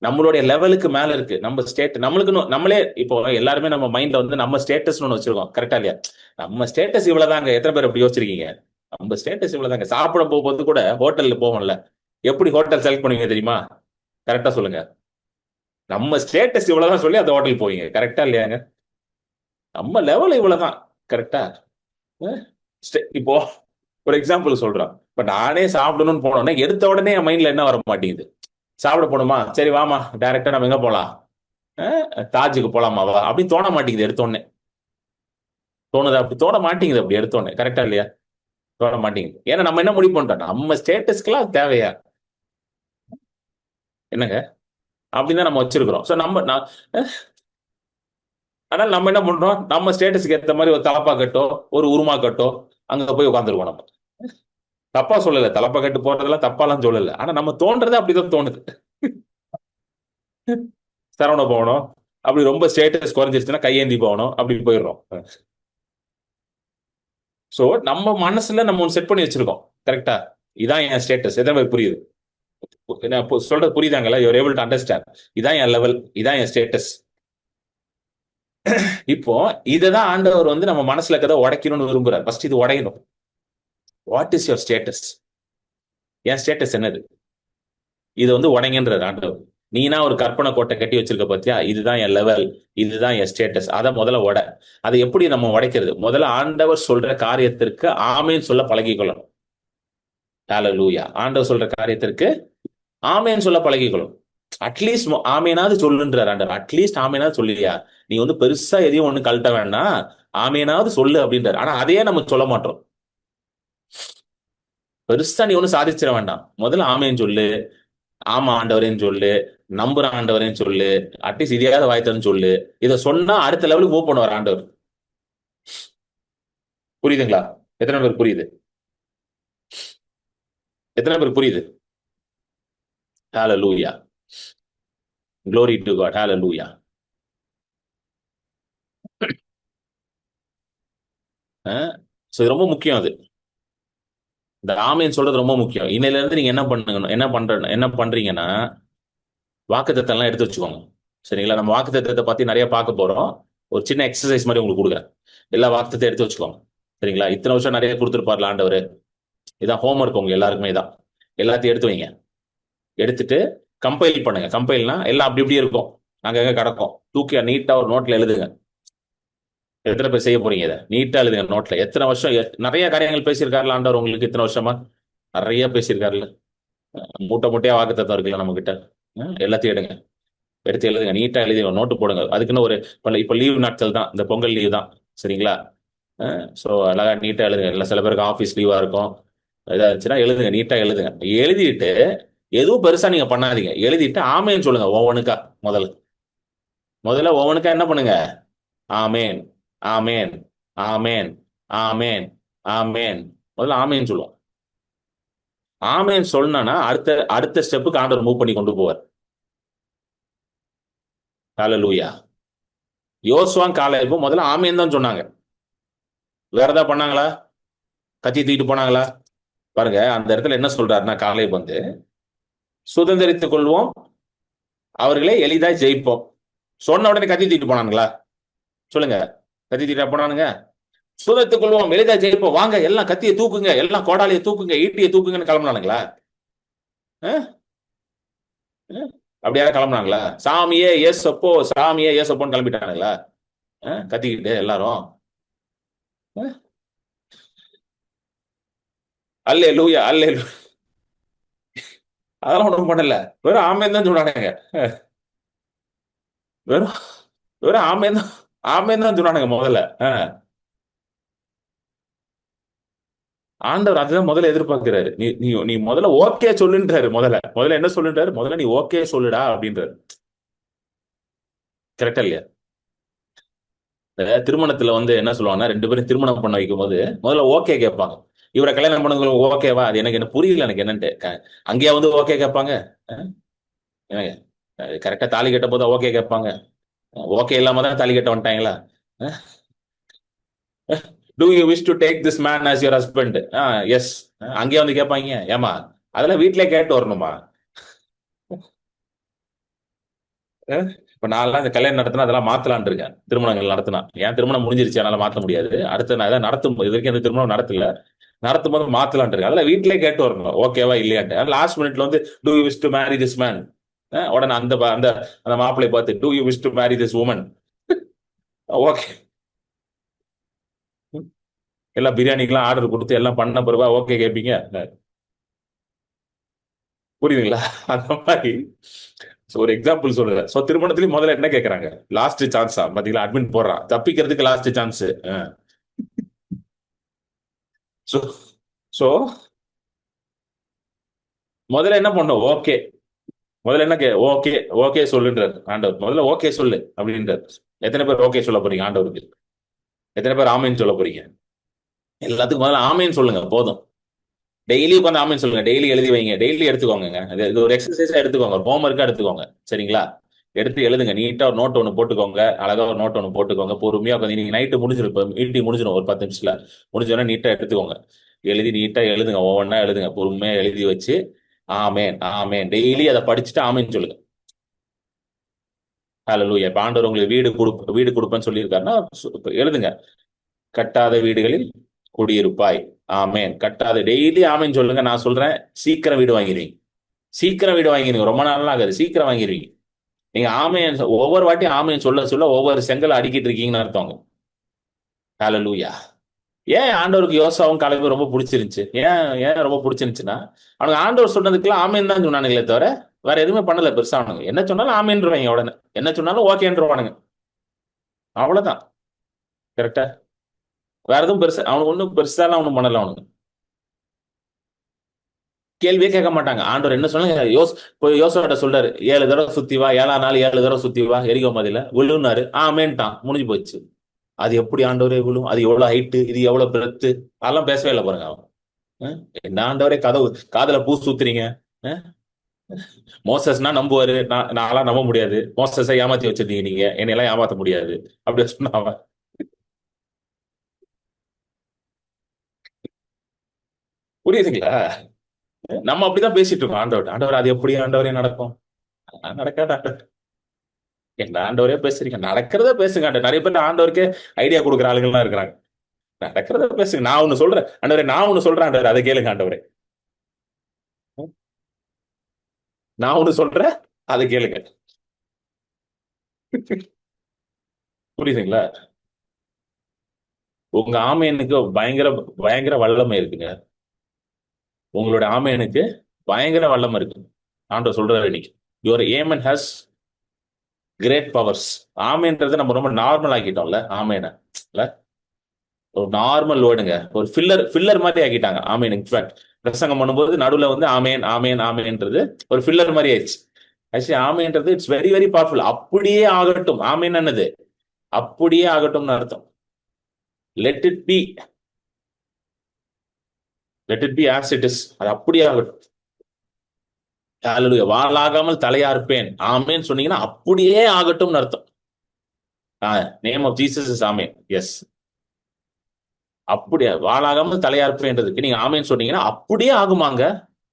நம்மளுடைய லெவலுக்கு மேல இருக்கு. நம்ம நம்மளுக்கு நம்மளே இப்போ எல்லாருமே நம்ம மைண்ட்ல வந்து நம்ம ஸ்டேட்டஸ் ஒண்ணு வச்சிருக்கோம். கரெக்டா இல்லையா? நம்ம ஸ்டேட்டஸ் இவ்வளவுதாங்க. எத்தனை பேர் அப்படி யோசிச்சிருக்கீங்க? நம்ம ஸ்டேட்டஸ் இவ்வளவுதாங்க. சாப்பிட போகும்போது கூட ஹோட்டல்ல போவோம்ல, எப்படி ஹோட்டல் செலக்ட் பண்ணுவீங்க தெரியுமா? கரெக்டா சொல்லுங்க. நம்ம ஸ்டேட்டஸ் இவ்வளவுதான் சொல்லி அந்த ஹோட்டல் போவீங்க. கரெக்டா இல்லையாங்க? நம்ம லெவல் இவ்வளவுதான். கரெக்டா? இப்போ ஒரு எக்ஸாம்பிள் சொல்றேன். இப்ப நானே சாப்பிடணும்னு போனோன்னே எடுத்த உடனே என் மைண்ட்ல என்ன வர மாட்டேங்குது? சாப்பிட போகணுமா, சரி வாமா டைரக்டா நம்ம எங்க போலாம், தாஜுக்கு போலாமா வா, அப்படின்னு தோண மாட்டேங்குது எடுத்த உடனே. தோணுது? அப்படி தோண மாட்டேங்குது அப்படி எடுத்த உடனே. கரெக்டா இல்லையா? தோண மாட்டேங்குது. ஏன்னா நம்ம என்ன முடிவு பண்றோம், நம்ம ஸ்டேட்டஸ்க்குலாம் அது தேவையா என்னங்க? அப்படின்னு தான் நம்ம வச்சிருக்கிறோம். ஸோ அதனால நம்ம என்ன பண்றோம், நம்ம ஸ்டேட்டஸ்க்கு ஏற்ற மாதிரி ஒரு தலப்பா கட்டோ ஒரு உருமா கட்டோ அங்க போய் உட்காந்துருக்கோம். நம்ம தப்பா சொல்லல, தலப்பா கட்டு போறதெல்லாம் தப்பாலாம் சொல்லல. ஆனா நம்ம தோன்றதே அப்படிதான் தோணுது. சரவண போகணும், அப்படி ரொம்ப ஸ்டேட்டஸ் குறைஞ்சிருச்சுன்னா கையேந்தி போகணும், அப்படி போயிடுறோம். சோ நம்ம மனசுல நம்ம ஒன்று செட் பண்ணி வச்சிருக்கோம். கரெக்டா? இதான் என் ஸ்டேட்டஸ். எத்தனை பேர் புரியுது? நான் சொல்றது புரியுதாங்களா? You're able to understand. இதான் என் லெவல், இதான் என் ஸ்டேட்டஸ். இப்போ இததான் ஆண்டவர் வந்து நம்ம மனசுல கதை உடைக்கணும்னு விரும்புறாரு. ஃபர்ஸ்ட் இது உடையணும். What is your status? என் ஸ்டேட்டஸ் என்னது? இது வந்து உடைங்கன்றார் ஆண்டவர். நீனா ஒரு கற்பனை கோட்டை கட்டி வச்சிருக்க பத்தியா, இதுதான் என் லெவல், இதுதான் என் ஸ்டேட்டஸ். அதை முதல்ல உடை. அதை எப்படி நம்ம உடைக்கிறது? முதல்ல ஆண்டவர் சொல்ற காரியத்திற்கு ஆமேன்னு சொல்ல பழகிக்கொள்ளணும். ஹalleluya. ஆண்டவர் சொல்ற காரியத்திற்கு ஆமேன்னு சொல்ல பழகிக்கொள்ளணும். அட்லீஸ்ட் ஆமேனாவது சொல்லுன்றார் ஆண்டவர். அட்லீஸ்ட் ஆமேனாவது சொல்லியா, நீ வந்து பெருசா எதையும் ஒண்ணு கழட்ட வேண்டாம், ஆமேனாவது சொல்லு அப்படின்றார். ஆனா அதையே நம்ம சொல்ல மாட்டோம். பெருசா நீ ஒண்ணு சாதிச்சிட வேண்டாம், முதல்ல ஆமேன்னு சொல்லு, ஆமா ஆண்டவரேன்னு சொல்லு, நம்புற ஆண்டவரேன்னு சொல்லு, அட்லீஸ்ட் இதையாவது வாய்த்தன்னு சொல்லு. இதை சொன்னா அடுத்த லெவலுக்கு மூவ் பண்ணுவார் ஆண்டவர். புரியுதுங்களா? எத்தனை பேர் புரியுது? எத்தனை பேர் புரியுது? ஹalleluya. glory to god. hallelujah. So இது ரொம்ப முக்கியம். அது இந்த ஆமேன்னு சொல்றது ரொம்ப முக்கியம். இன்னையில இருந்து நீங்க என்ன பண்றீங்கன்னா, வாக்குத்தத்தம் எல்லாம் எடுத்து வச்சுக்கோங்க. சரிங்களா? நம்ம வாக்குத்தத்தத்தை பத்தி நிறைய பார்க்க போறோம். ஒரு சின்ன எக்ஸசைஸ் மாதிரி உங்களுக்கு கொடுக்குறேன். எல்லா வாக்குத்தத்தை எடுத்து வச்சுக்கோங்க. சரிங்களா? இத்தனை வருஷம் நிறைய கொடுத்துருப்பார்ல ஆண்டவர். இதான் ஹோம்ஒர்க் உங்க எல்லாருக்குமே தான். எல்லாத்தையும் எடுத்து வைங்க. எடுத்துட்டு கம்பைல் பண்ணுங்க. கம்பைல்னா எல்லாம் அப்படி இப்படி இருக்கும், அங்கங்க கிடக்கும். தூக்கி நீட்டா ஒரு நோட்ல எழுதுங்க. எத்தனை பேர் செய்ய போறீங்க? இதை நீட்டா எழுதுங்க நோட்ல. எத்தனை வருஷம் நிறைய காரியங்கள் பேசியிருக்காருல ஆண்டவர் உங்களுக்கு. இத்தனை வருஷமா நிறைய பேசியிருக்காருல்ல. மூட்டை மூட்டையா வாக்குத்தத்தம் இருக்குல்ல நம்ம கிட்ட. எல்லாத்தையும் எடுங்க, எடுத்து எழுதுங்க, நீட்டா எழுதி நோட்டு போடுங்க. அதுக்குன்னு ஒரு இப்ப லீவ் நாட்கள் தான், இந்த பொங்கல் லீவ் தான். சரிங்களா? ஸோ அழகா நீட்டா எழுதுங்க. இல்லை சில பேருக்கு ஆஃபீஸ் லீவா இருக்கும், இதா இருந்துச்சுன்னா எழுதுங்க, நீட்டா எழுதுங்க. எழுதிட்டு எதுவும் பெருசா நீங்க பண்ணாதீங்க. எழுதிட்டு ஆமேன்னு சொல்லுங்க ஒவ்வொன்றுக்கா. முதல்ல ஒவ்வொன்றுக்கா என்ன பண்ணுங்க? ஆமேன், ஆமேன், ஆமேன், ஆமேன், ஆமேன். முதல்ல ஆமேன்னு சொல்லுவோம். ஆமேன் சொன்னா அடுத்த அடுத்த ஸ்டெப்புக்கு ஆண்டவர் மூவ் பண்ணி கொண்டு போவார். ஹalleluya. யோசுவான் காலேபும் முதல்ல ஆமேன் தான் சொன்னாங்க. வேற ஏதாவது பண்ணாங்களா? கத்தி தூக்கிட்டு போனாங்களா? பாருங்க, அந்த இடத்துல என்ன சொல்றாருன்னா, காலேப் வந்து சுதந்திரித்துக் கொள்வோம், அவர்களே எளிதாய் ஜெயிப்போம். சொன்ன உடனே கத்தி தூக்கிட்டு போனானுங்களா? சொல்லுங்க. கத்தி தூக்கிட்டு போனானுங்க? சுதந்திரித்துக் கொள்வோம், எளிதா ஜெயிப்போம், வாங்க எல்லாம் கத்தியை தூக்குங்க, எல்லாம் கோடாலியை தூக்குங்க, ஈட்டியை தூக்குங்கன்னு கிளம்புனானுங்களா? அப்படியா கிளம்புனாங்களா? சாமியே ஏசப்போ, சாமியே ஏசப்போன்னு கிளம்பிட்டானுங்களா? கத்திக்கிட்டு எல்லாரும் அல்லே லூயா அல்லே. அதெல்லாம் ஒண்ணும் பண்ணல. வெறும் ஆமேன் தான் சொன்னானுங்க. வெறும் வெறும் ஆமேன் தான், ஆமேன் தான் சொன்னானுங்க முதல்ல. ஆண்டவர் அதுதான் முதல்ல எதிர்பார்க்கிறாரு. நீ நீ நீ முதல்ல ஓகே சொல்லுன்றாரு. முதல்ல முதல்ல என்ன சொல்லுன்றாரு? முதல்ல நீ ஓகே சொல்லுடா அப்படின்றாரு. கரெக்டா இல்லையா? திருமணத்துல என்ன சொல்லுவாங்கன்னா, ரெண்டு பேரும் திருமணம் பண்ண வைக்கும் போது முதல்ல ஓகே கேட்பாங்க. இவரை கல்யாணம் பண்ணது ஓகேவா? அது எனக்கு என்ன புரியல, எனக்கு என்னன்ட்டு. அங்கேயா ஓகே கேட்பாங்க? கரெக்டா தாலி கட்ட போது ஓகே கேட்பாங்க? ஓகே இல்லாம தான் தாலி கட்ட வந்துட்டாங்களா? Do you wish to take this man as your husband? Yes. அங்கேயே கேட்பாங்க. ஏமா அதெல்லாம் வீட்லயே கேட்டு வரணுமா? இப்ப நான்லாம் இந்த கல்யாணம் நடத்தினா அதெல்லாம் மாத்தலான் இருக்கேன். திருமணங்கள் நடத்தினா ஏன் திருமணம் முடிஞ்சிருச்சு, அதனால மாத்த முடியாது. அடுத்து நான் எதாவது நடத்தும் இது வரைக்கும் எந்த திருமணம் நடத்தல. நடத்தும் போது மாத்தலான் இருக்கேன். அதெல்லாம் வீட்லயே கேட்டு வரணும் ஓகேவா இல்லையான்ட்டு. லாஸ்ட் மினிட்ல do you wish to marry this man, உடனே அந்த அந்த அந்த மாப்பிள்ளை பார்த்து do you wish to marry this woman. Okay. எல்லாம் பிரியாணிக்கெல்லாம் ஆர்டர் கொடுத்து எல்லாம் பண்ண பிறகு ஓகே கேட்பீங்க. புரியுதுங்களா? அந்த மாதிரி ஒரு எக்ஸாம்பிள் சொல்றேன். சோ திருமணத்திலயும் முதல்ல என்ன கேக்குறாங்க? லாஸ்ட் சான்ஸா? பாத்தீங்களா? அட்மின் போடுறான் தப்பிக்கிறதுக்கு லாஸ்ட் சான்ஸ். சோ சோ முதல்ல என்ன பண்ணும்? ஓகே. முதல்ல என்ன ஓகே ஓகே சொல்லுன்றார் ஆண்டவர். முதல்ல ஓகே சொல்லு அப்படின்றார். எத்தனை பேர் ஓகே சொல்ல போறீங்க ஆண்டவருக்கு? எத்தனை பேர் ஆமேன்னு சொல்ல போறீங்க? எல்லாத்துக்கும் முதல்ல ஆமேன்னு சொல்லுங்க போதும். டெய்லி உட்காந்து ஆமேன்னு சொல்லுங்க. டெய்லி எழுதி வைங்க. டெய்லி எடுத்துக்கோங்க. இது ஒரு எக்ஸசைஸா எடுத்துக்கோங்க. ஒரு ஹோம்ஒர்க்கா எடுத்துக்கோங்க. சரிங்களா? எடுத்து எழுதுங்க. நீட்டா ஒரு நோட் ஒன்று போட்டுக்கோங்க. அழகா ஒரு நோட் ஒன்று போட்டுக்கோங்க. பொறுமையா உட்காந்து இன்னைக்கு நைட்டு முடிஞ்சிடும். இப்போ மீட்டிங் முடிஞ்சிடும் ஒரு 10 நிமிஷத்துல. முடிஞ்சோடனே நீட்டா எடுத்துக்கோங்க. எழுதி நீட்டா எழுதுங்க. ஒவ்வொன்றா எழுதுங்க. பொறுமையா எழுதி வச்சு ஆமேன் ஆமேன் டெய்லி அதை படிச்சுட்டு ஆமேன்னு சொல்லுங்க. ஹalleluya. இப்ப ஆண்டவர் உங்களுக்கு வீடு கொடுப்பேன்னு சொல்லியிருக்காருன்னா எழுதுங்க. கட்டாத வீடுகளில் குடியிருப்பாய். ஆமேன். கட்டாத டெய்லி ஆமேன்னு சொல்லுங்க. நான் சொல்றேன், சீக்கிரம் வீடு வாங்கிடுவீங்க. சீக்கிரம் வீடு வாங்கிடுவீங்க. ரொம்ப நாள்லாம் ஆகாது. சீக்கிரம் வாங்கிடுவீங்க. நீங்க ஆமேன் ஒவ்வொரு வாட்டியும் ஆமேன் சொல்ல சொல்ல ஒவ்வொரு செங்கல் அடிக்கிட்டு இருக்கீங்கன்னு அர்த்தம். ஹalleluya. ஏன் ஆண்டவருக்கு யோசாவும் காலேபும் ரொம்ப பிடிச்சிருந்துச்சு? ஏன் ஏன் ரொம்ப பிடிச்சிருந்துச்சுன்னா, அவனுக்கு ஆண்டவர் சொன்னதுக்கெல்லாம் ஆமேன் தான் சொன்னானுங்களே தவிர வேற எதுவுமே பண்ணல பெருசா. அவனுங்க என்ன சொன்னாலும் ஆமேன்றுவாங்க. உடனே என்ன சொன்னாலும் ஓகேன்றவானுங்க. அவ்வளவுதான். கரெக்டா? வேற எதுவும் பெருசா அவனுக்கு ஒன்றும் பெருசாலாம் ஒன்றும் பண்ணல. அவனுக்கு கேள்வியே கேட்க மாட்டாங்க. ஆண்டவர் என்ன சொன்னாங்க? போய் யோசுவாட்ட சொல்றாரு, 7 தடவை சுத்தி வா. 7ஆம் நாள் 7 தடவை சுத்தி வா எரிகோ மதில விழுன்னாரு. ஆமேன்ட்டான். முடிஞ்சு போச்சு. அது எப்படி ஆண்டவரே விழும்? அது எவ்வளவு ஹைட்டு, இது எவ்வளவு பிரெத்து, அதெல்லாம் பேசவே இல்லை பாருங்க அவன். என்ன ஆண்டவரே கதவு காதுல பூ சுத்துறீங்க? அஹ்? மோசஸ்னா நம்புவாரு. நான்லாம் நம்ப முடியாது. மோசஸை ஏமாத்தி வச்சிருந்தீங்க நீங்க, என்னையெல்லாம் ஏமாத்த முடியாது அப்படி சொன்னா அவன். புரியுதுங்களா? நம்ம அப்படிதான் பேசிட்டு இருக்கோம் ஆண்டவர். ஆண்டவர் அது எப்படி ஆண்டவரே நடக்கும்? நடக்காத ஆண்டவர். என்ன ஆண்டவரே பேசுறீங்க? நடக்கிறத பேசுங்க ஆண்டவர். நிறைய பேர் ஆண்டவருக்கே ஐடியா கொடுக்குற ஆளுங்கள்லாம் இருக்கிறாங்க. நடக்கிறத பேசுங்க. நான் ஒண்ணு சொல்றேன் ஆண்டவரே, நான் ஒண்ணு சொல்றேன் ஆண்டவர், அதை கேளுங்க ஆண்டவரே. நான் ஒண்ணு சொல்றேன், அதை கேளுங்க. புரியுதுங்களா? உங்க ஆமையனுக்கு பயங்கர பயங்கர வல்லமை இருக்குங்க. உங்களோட ஆமையனுக்கு பயங்கர வல்லமை இருக்கு. ஆண்டவர் சொல்றாரு இன்னைக்கு, your amen has great powers. ஆமைன்றதை நம்ம ரொம்ப நார்மல் ஆக்கிட்டோம்ல ஆமையனை. இல்ல, ஒரு நார்மல் வேர்டுங்க. ஒரு ஃபில்லர் ஃபில்லர் மாதிரி ஆக்கிட்டாங்க ஆமேன். இன்ஃபேக்ட் பிரசங்கம் பண்ணும்போது நடுவுல ஆமேன் ஆமேன் ஆமேன்றது ஒரு ஃபில்லர் மாதிரி ஆயிடுச்சு. ஆக்சுவலி ஆமேன்றது இட்ஸ் வெரி வெரி பவர்ஃபுல். அப்படியே ஆகட்டும். ஆமேன் என்னது? அப்படியே ஆகட்டும்னு அர்த்தம். Let it be. Let it be as it is. அது அப்படியே ஆகட்டும். ஹalleluya. வாளாகாமல் தலையா இருப்பேன் ஆமேன் சொன்னீங்கன்னா அப்படியே ஆகட்டும்னு அர்த்தம். Name of Jesus is amen. Yes. அப்படியே வாளாகாமல் தலையா இருப்பேன்றதுக்கு நீங்க ஆமேன் சொன்னீங்கன்னா அப்படியே ஆகுமாங்க.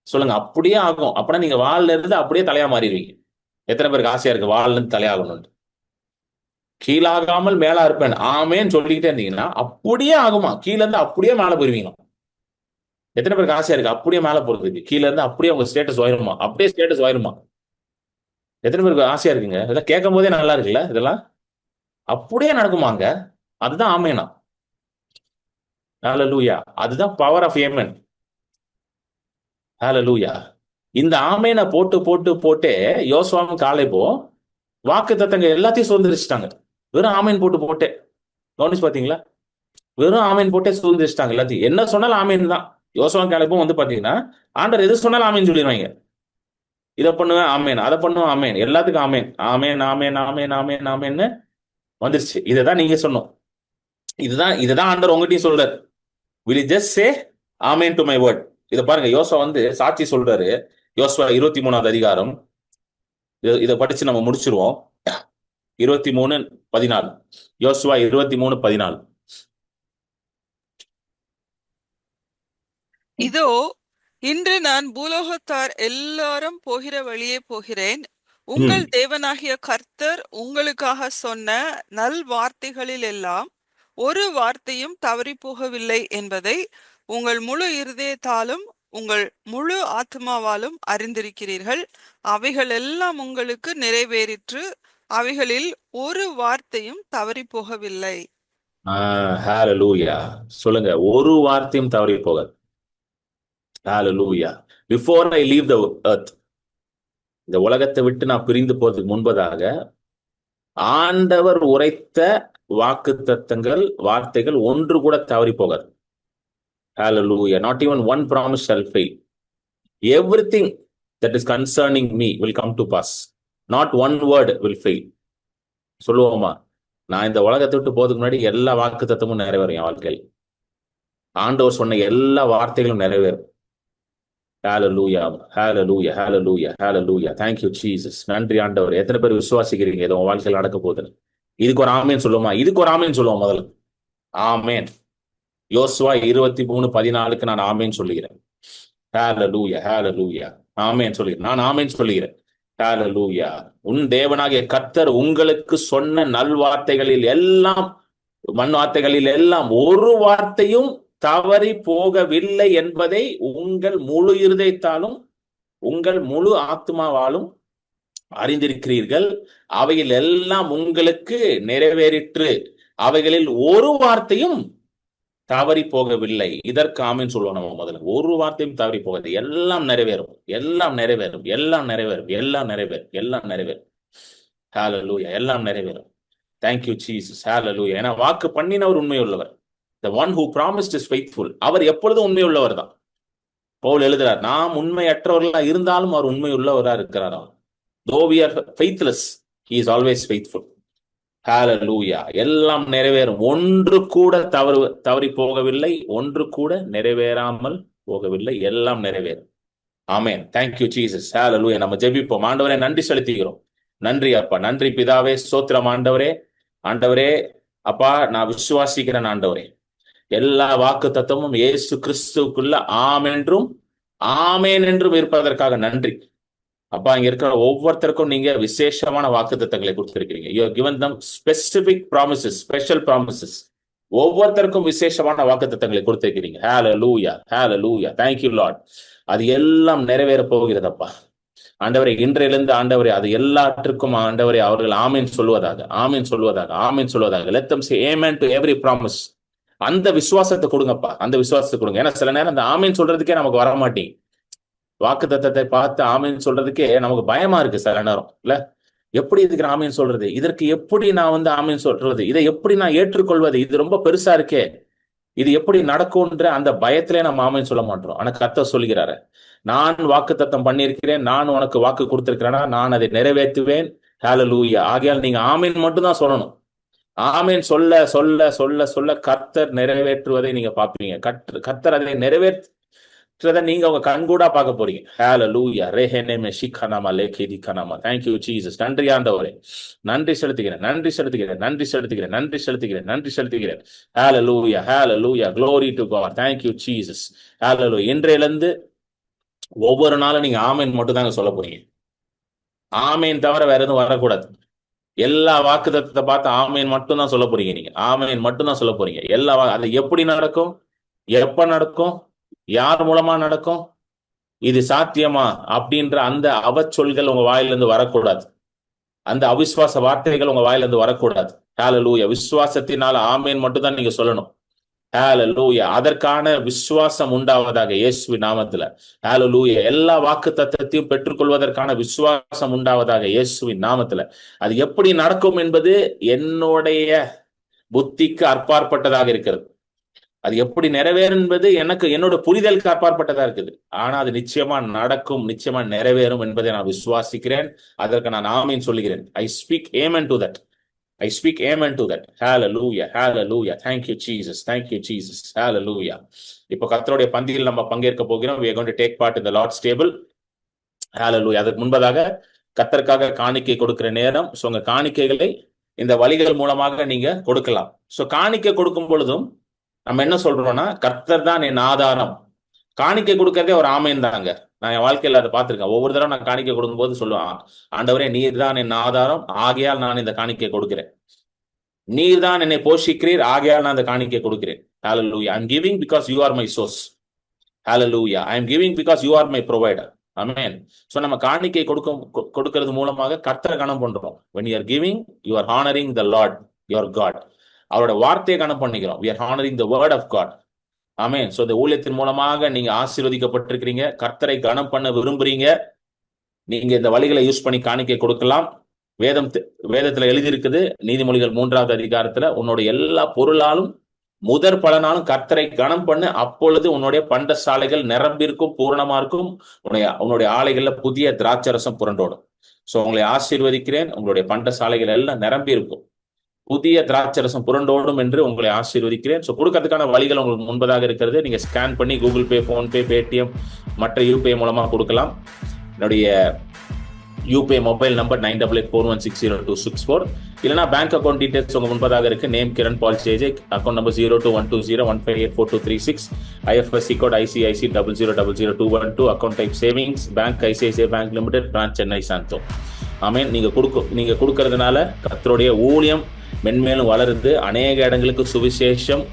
சொல்லுங்க, அப்படியே ஆகும். அப்படின்னா நீங்க வால்ல இருந்து அப்படியே தலையா மாறிடுவீங்க. எத்தனை பேருக்கு ஆசையா இருக்கு வால்ல இருந்து தலையாகணும்னு? கீழாகாமல் மேலா இருப்பேன் ஆமேன்னு சொல்லிக்கிட்டே இருந்தீங்கன்னா அப்படியே ஆகுமா. கீழ இருந்து அப்படியே மேல போயிருவீங்க. எத்தனை பேருக்கு ஆசையா இருக்கு அப்படியே மேல போறதுக்கு? கீழ இருந்து அப்படியே உங்க ஸ்டேட்டஸ் உயருமா? அப்படியே ஸ்டேட்டஸ் உயருமா? எத்தனை பேருக்கு ஆசையா இருக்குங்க? இதெல்லாம் கேட்கும் போதே நல்லா இருக்குல்ல இதெல்லாம்? அப்படியே நடக்குமாங்க. அதுதான் ஆமேனா. ஹalleluya. அதுதான் பவர் ஆஃப் ஏமன். ஹalleluya. இந்த ஆமேனை போட்டு போட்டு போட்டே யோசுவாவும் காலேபும் வாக்கு தத்தங்க எல்லாத்தையும் சுதந்திரிச்சிட்டாங்க. வெறும் ஆமேன் போட்டு போட்டே. கவனிச்சு பாத்தீங்களா? வெறும் ஆமேன் போட்டே சுதந்திரிச்சிட்டாங்க எல்லாத்தையும். என்ன சொன்னாலும் ஆமேன் தான். யோசுவாவும் காலேபும் வந்து பாத்தீங்கன்னா ஆண்டவர் எது சொன்னாலும் ஆமேன் சொல்லிடுவாங்க. இதை பண்ணுவேன் ஆமேன், அதை பண்ணுவேன் ஆமேன், எல்லாத்துக்கும் ஆமேன் ஆமேன் ஆமேன் ஆமேன் ஆமேன் ஆமேன்னு வந்துருச்சு. இதை தான் நீங்க சொன்னோம். இதுதான் ஆண்டவர் உங்ககிட்டயும் சொல்றாரு. will you just say amen to my word? இத பாருங்க, யோசுவா வந்து சாட்சி சொல்றாரு. யோசுவா 23வது அதிகாரம். இதை படிச்சு நம்ம முடிச்சிருவோம். 23:14. யோசுவா 23:14. இதோ இன்று நான் பூலோகத்தார் எல்லாரும் போகிற வழியே போகிறேன். உங்கள் தேவனாகிய கர்த்தர் உங்களுக்காக சொன்ன நல் வார்த்தைகளில் எல்லாம் ஒரு வார்த்தையும் தவறி போகவில்லை என்பதை உங்கள் முழு இருதயத்தாலும் உங்கள் முழு ஆத்மாவாலும் அறிந்திருக்கிறீர்கள். அவைகள் எல்லாம் உங்களுக்கு நிறைவேறிற்று. அவைகளில் ஒரு வார்த்தையும் தவறி போகவில்லை. ஹalleluya. சொல்லுங்க, ஒரு வார்த்தையும் தவறி போகாது. ஹalleluya. Before I leave the earth, இந்த உலகத்தை விட்டு நான் பிரிந்து போறதுக்கு முன்பதாக ஆண்டவர் உரைத்த வாக்கு தத்தங்கள், வார்த்தைகள் ஒன்று கூட தவறி போகாது. Hallelujah. Not even one promise shall fail. Everything that is concerning me will come to pass. Not one word will fail. சொல்லுவோமா? நான் இந்த உலகத்தை விட்டு போறதுக்கு முன்னாடி எல்லா வாக்கு தத்தமும் நிறைவேறும் என் வாழ்க்கையில். ஆண்டவர் சொன்ன எல்லா வார்த்தைகளும் நிறைவேறும். Hallelujah. Hallelujah. Hallelujah. Hallelujah. Thank you, Jesus. நன்றி ஆண்டவர். எத்தனை பேர் விசுவாசிக்கிறீங்க ஏதோ உன் வாழ்க்கையில் நடக்க போகுதுன்னு? இதுக்கு ஒரு ஆமேன் சொல்லுவோமா? இதுக்கு ஒரு ஆமேன் சொல்லுவோம் முதல்ல. ஆமேன். யோசுவா 23:14 நான் ஆமேன் சொல்லுகிறேன். ஹalleluya. Hallelujah. ஆமேன் சொல்லுகிறேன். நான் ஆமேன் சொல்லுகிறேன். ஹalleluya. உன் தேவனாகிய கர்த்தர் உங்களுக்கு சொன்ன நல்வார்த்தைகளில் எல்லாம், மண் வார்த்தைகளில் எல்லாம் ஒரு வார்த்தையும் தவறி போகவில்லை என்பதை உங்கள் முழு இருதயத்தாலும் உங்கள் முழு ஆத்மாவாலும் அறிந்திருக்கிறீர்கள். அவைகள் எல்லாம் உங்களுக்கு நிறைவேறிற்று. அவைகளில் ஒரு வார்த்தையும் தவறி போகவில்லை. இதற்கு ஆமேன் சொல்லுவோம் நம்ம முதல்ல. ஒரு வார்த்தையும் தவறி போகாது. எல்லாம் நிறைவேறும், எல்லாம் நிறைவேறும், எல்லாம் நிறைவேறும், எல்லாம் நிறைவேறும், எல்லாம் நிறைவேறும். ஹalleluya. எல்லாம் நிறைவேறும். Thank you Jesus. Hallelujah. ஏன்னா வாக்கு பண்ணினவர் உண்மை உள்ளவர். The one who promised is faithful. அவர் எப்பொழுதும் உண்மை உள்ளவர் தான். பவுல் எழுதுறார், நாம் உண்மையற்றவர்களா இருந்தாலும் அவர் உண்மை உள்ளவரா இருக்கிறார். Though we are faithless, he is always faithful. Hallelujah. எல்லாம் நிறைவேறும். ஒன்று கூட தவறி போகவில்லை, ஒன்று கூட நிறைவேறாமல் போகவில்லை. எல்லாம் நிறைவேறும். ஆமென். Thank you Jesus. Hallelujah. நம்ம ஜெபிப்போம். ஆண்டவரே நன்றி செலுத்துகிறோம். நன்றி அப்பா, நன்றி பிதாவே, ஸ்தோத்திரம் ஆண்டவரே. ஆண்டவரே அப்பா, நான் விசுவாசிக்கிறேன் ஆண்டவரே. எல்லா வாக்கு தத்துவமும் இயேசு கிறிஸ்துக்குள்ள ஆமென்றும் ஆமேன் என்றும் இருப்பதற்காக நன்றி அப்பா. இங்க இருக்கிற ஒவ்வொருத்தருக்கும் நீங்க விசேஷமான வாக்கு தத்தங்களை கொடுத்திருக்கிறீங்க. You have given them specific promises, special promises. ஒவ்வொருத்தருக்கும் விசேஷமான வாக்கு தத்தங்களை கொடுத்திருக்கிறீங்க. ஹalleluya. Hallelujah. Thank you Lord. அது எல்லாம் நிறைவேற போகிறதப்பா ஆண்டவரே. இன்றையிலிருந்து ஆண்டவரே அது எல்லாற்றுக்கும் ஆண்டவரே அவர்கள் ஆமேன் சொல்வதாக, ஆமேன் சொல்வதாக, ஆமேன் சொல்வதாக. Let them say amen to every promise. அந்த விசுவாசத்தை கொடுங்கப்பா, அந்த விசுவாசத்தை கொடுங்க. ஏன்னா சில நேரம் அந்த ஆமீன் சொல்றதுக்கே நமக்கு வர மாட்டேங்க. வாக்கு தத்தத்தை பார்த்து ஆமீன் சொல்றதுக்கே நமக்கு பயமா இருக்கு சில நேரம் இல்ல. எப்படி இதுக்கு ஆமீன் சொல்றது? இதற்கு எப்படி நான் வந்து ஆமீன் சொல்றது? இதை எப்படி நான் ஏற்றுக்கொள்வது? இது ரொம்ப பெருசா இருக்கே, இது எப்படி நடக்கும்ன்ற அந்த பயத்திலே நம்ம ஆமீன் சொல்ல மாட்டோம். ஆனா கர்த்தர் சொல்கிறாரு, நான் வாக்கு தத்தம் பண்ணியிருக்கிறேன், நான் உனக்கு வாக்கு கொடுத்திருக்கிறேன்னா நான் அதை நிறைவேற்றுவேன். ஹalleluya. ஆகையால் நீங்க ஆமீன் மட்டும் தான் சொல்லணும். ஆமேன் சொல்ல சொல்ல சொல்ல சொல்ல கர்த்தர் நிறைவேற்றுவதை நீங்க பார்ப்பீங்க. கர்த்தர் அதை நிறைவேற்றதை நீங்க உங்க கண்கூடா பார்க்க போறீங்க. ஹalleluya. ரெஹெனெமே ஷிகனமா லேகேதிகனமா. Thank you Jesus. நன்றி ஆண்டவரே. நன்றி செலுத்துகிறேன், நன்றி செலுத்துகிறேன், நன்றி செலுத்துகிறேன், நன்றி செலுத்துகிறேன், நன்றி செலுத்துகிறேன். ஹalleluya. Hallelujah. Glory to God. Thank you Jesus. Hallelujah. இன்றையிலிருந்து ஒவ்வொரு நாளும் நீங்க ஆமேன் மட்டும் தாங்க சொல்ல போறீங்க. ஆமேன் தவிர வேற எதுவும் வரக்கூடாது. எல்லா வாக்கு தத்தத்தை பார்த்து ஆமேன் மட்டும் தான் சொல்ல போறீங்க. நீங்க ஆமேன் மட்டும் தான் சொல்ல போறீங்க. அது எப்படி நடக்கும், எப்ப நடக்கும், யார் மூலமா நடக்கும், இது சாத்தியமா அப்படின்ற அந்த அவச்சொல்கள் உங்க வாயிலிருந்து வரக்கூடாது. அந்த அவிசுவாச வார்த்தைகள் உங்க வாயிலிருந்து வரக்கூடாது. ஹalleluya. விசுவாசத்தினால ஆமென் மட்டும் தான் நீங்க சொல்லணும். ஹalleluya. அதற்கான விசுவாசம் உண்டாவதாக இயேசுவின் நாமத்துல. ஹalleluya. எல்லா வாக்குத்தத்தத்தையும் பெற்றுக்கொள்வதற்கான விசுவாசம் உண்டாவதாக இயேசுவின் நாமத்துல. அது எப்படி நடக்கும் என்பது என்னுடைய புத்திக்கு அப்பாற்பட்டதாக இருக்கிறது. அது எப்படி நிறைவேறும் என்பது எனக்கு என்னோட புரிதலுக்கு அப்பாற்பட்டதா இருக்குது. ஆனா அது நிச்சயமா நடக்கும், நிச்சயமா நிறைவேறும் என்பதை நான் விசுவாசிக்கிறேன். அதற்கு நான் ஆமீன் சொல்லுகிறேன். I speak amen to that. I speak amen to that. Hallelujah. Hallelujah. Thank you, Jesus. Thank you, Jesus. Hallelujah. இப்போ கர்த்தருடைய பந்தியில் நம்ம பங்கேற்க போகிறோம். We are going to take part in the Lord's table. Hallelujah. அதற்கு முன்பதாக கர்த்தருக்காக காணிக்கை கொடுக்கிற நேரம். ஸோ உங்க காணிக்கைகளை இந்த வழிகள் மூலமாக நீங்க கொடுக்கலாம். ஸோ காணிக்கை கொடுக்கும் பொழுதும் நம்ம என்ன சொல்றோம்னா, கர்த்தர் தான் என் ஆதாரம். காணிக்கை கொடுக்கறதே ஒரு ஆமேன் தாங்க. நான் என் வாழ்க்கையில் அதை பார்த்திருக்கேன். ஒவ்வொரு தடவை நான் காணிக்கை கொடுக்கும் போது சொல்லுவேன், ஆண்டவரே நீர் தான் என் ஆதாரம், ஆகையால் நான் இந்த காணிக்கை கொடுக்கிறேன். நீர் தான் என்னை போஷிக்கிறீர், ஆகையால் நான் இந்த காணிக்கை கொடுக்கிறேன். Hallelujah. I am giving because you are my source. Hallelujah. I am giving because you are my provider. Amen. So நம்ம காணிக்கை கொடுக்கிறது மூலமாக கர்த்தரை கனம் பண்றோம். When you are giving, you are honoring the Lord, your God. அவரோட வார்த்தையை கனம் பண்ணிக்கிறோம். We are honoring the word of God. Amen. So இந்த ஊழியத்தின் மூலமாக நீங்க ஆசீர்வதிக்கப்பட்டிருக்கிறீங்க. கர்த்தரை கனம் பண்ண விரும்புறீங்க. நீங்க இந்த வழிகளை யூஸ் பண்ணி காணிக்கை கொடுக்கலாம். வேதத்துல எழுதியிருக்குது, நீதிமொழிகள் 3வது அதிகாரத்துல, உன்னோட எல்லா பொருளாலும் முதற் பலனாலும் கர்த்தரை கனம் பண்ணு, அப்பொழுது உன்னுடைய பண்டசாலைகள் நிரம்பிருக்கும், பூரணமா இருக்கும், உன்னுடைய ஆலைகள்ல புதிய திராட்சரசம் புரண்டோடும். சோ உங்களை ஆசீர்வதிக்கிறேன். உங்களுடைய பண்டசாலைகள் எல்லாம் நிரம்பி இருக்கும், புதிய திராட்சரசம் புரண்டோடும் என்று உங்களை ஆசீர்வதிக்கிறேன். ஸோ கொடுக்கறதுக்கான வழிகள் உங்களுக்கு முன்பதாக இருக்கிறது. நீங்க ஸ்கேன் பண்ணி கூகுள் பே, ஃபோன்பே, பேடிஎம், மற்ற யூபிஐ மூலமா கொடுக்கலாம். என்னுடைய யூபிஐ மொபைல் நம்பர் 9884160264. இல்லைனா பேங்க் அக்கௌண்ட் டீடைல்ஸ் உங்க முன்பதாக இருக்கு. நேம் கிரண் பால் சேஜே, account number 021201584236, IFSC code ICIC 00000212, account type savings, bank ICICI bank limited, branch Chennai Santhome. Amen. நீங்க கொடுக்கறதுனால கர்த்தருடைய ஊழியம் மென்மேலும் வளருது. அநேக இடங்களுக்கு சுவிசேஷம்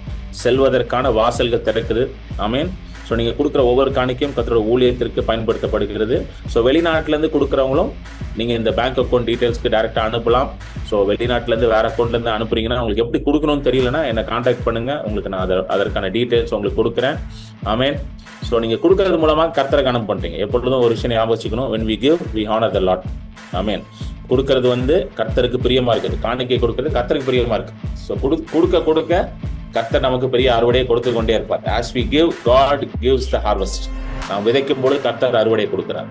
செல்வதற்கான வாசல்கள் திறக்குது. ஆமென். ஸோ நீங்க கொடுக்குற ஒவ்வொரு காணிக்கையும் கர்த்தரோட ஊழியத்திற்கு பயன்படுத்தப்படுகிறது. ஸோ வெளிநாட்டிலேருந்து கொடுக்குறவங்களும் நீங்க இந்த பேங்க் அக்கௌண்ட் டீடைல்ஸ்க்கு டைரக்டா அனுப்பலாம். ஸோ வெளிநாட்டிலேருந்து வேற அக்கௌண்ட்லேருந்து அனுப்புறீங்கன்னா, உங்களுக்கு எப்படி கொடுக்கணும்னு தெரியலன்னா என்னை கான்டாக்ட் பண்ணுங்க. உங்களுக்கு நான் அதற்கான டீடைல்ஸ் உங்களுக்கு கொடுக்குறேன். ஆமென். ஸோ நீங்க கொடுக்கறது மூலமா கர்த்தரை கனம் பண்றீங்க. எப்பொழுதும் ஒரு விஷயம் ஞாபகம் வச்சுக்கணும், when we give we honor the Lord. ஆமென். கொடுக்கறது கர்த்தருக்கு பிரியமா இருக்குது. காணிக்கை கொடுக்கறது கர்த்தருக்கு பிரியமா இருக்கு. ஸோ கொடுக்க கர்த்தர் நமக்கு பெரிய அறுவடையை கொடுத்து கொண்டே இருப்பார். As we give, God gives the harvest. நாம் விதைக்கும் போது கர்த்தர் அறுவடை கொடுக்கிறார்.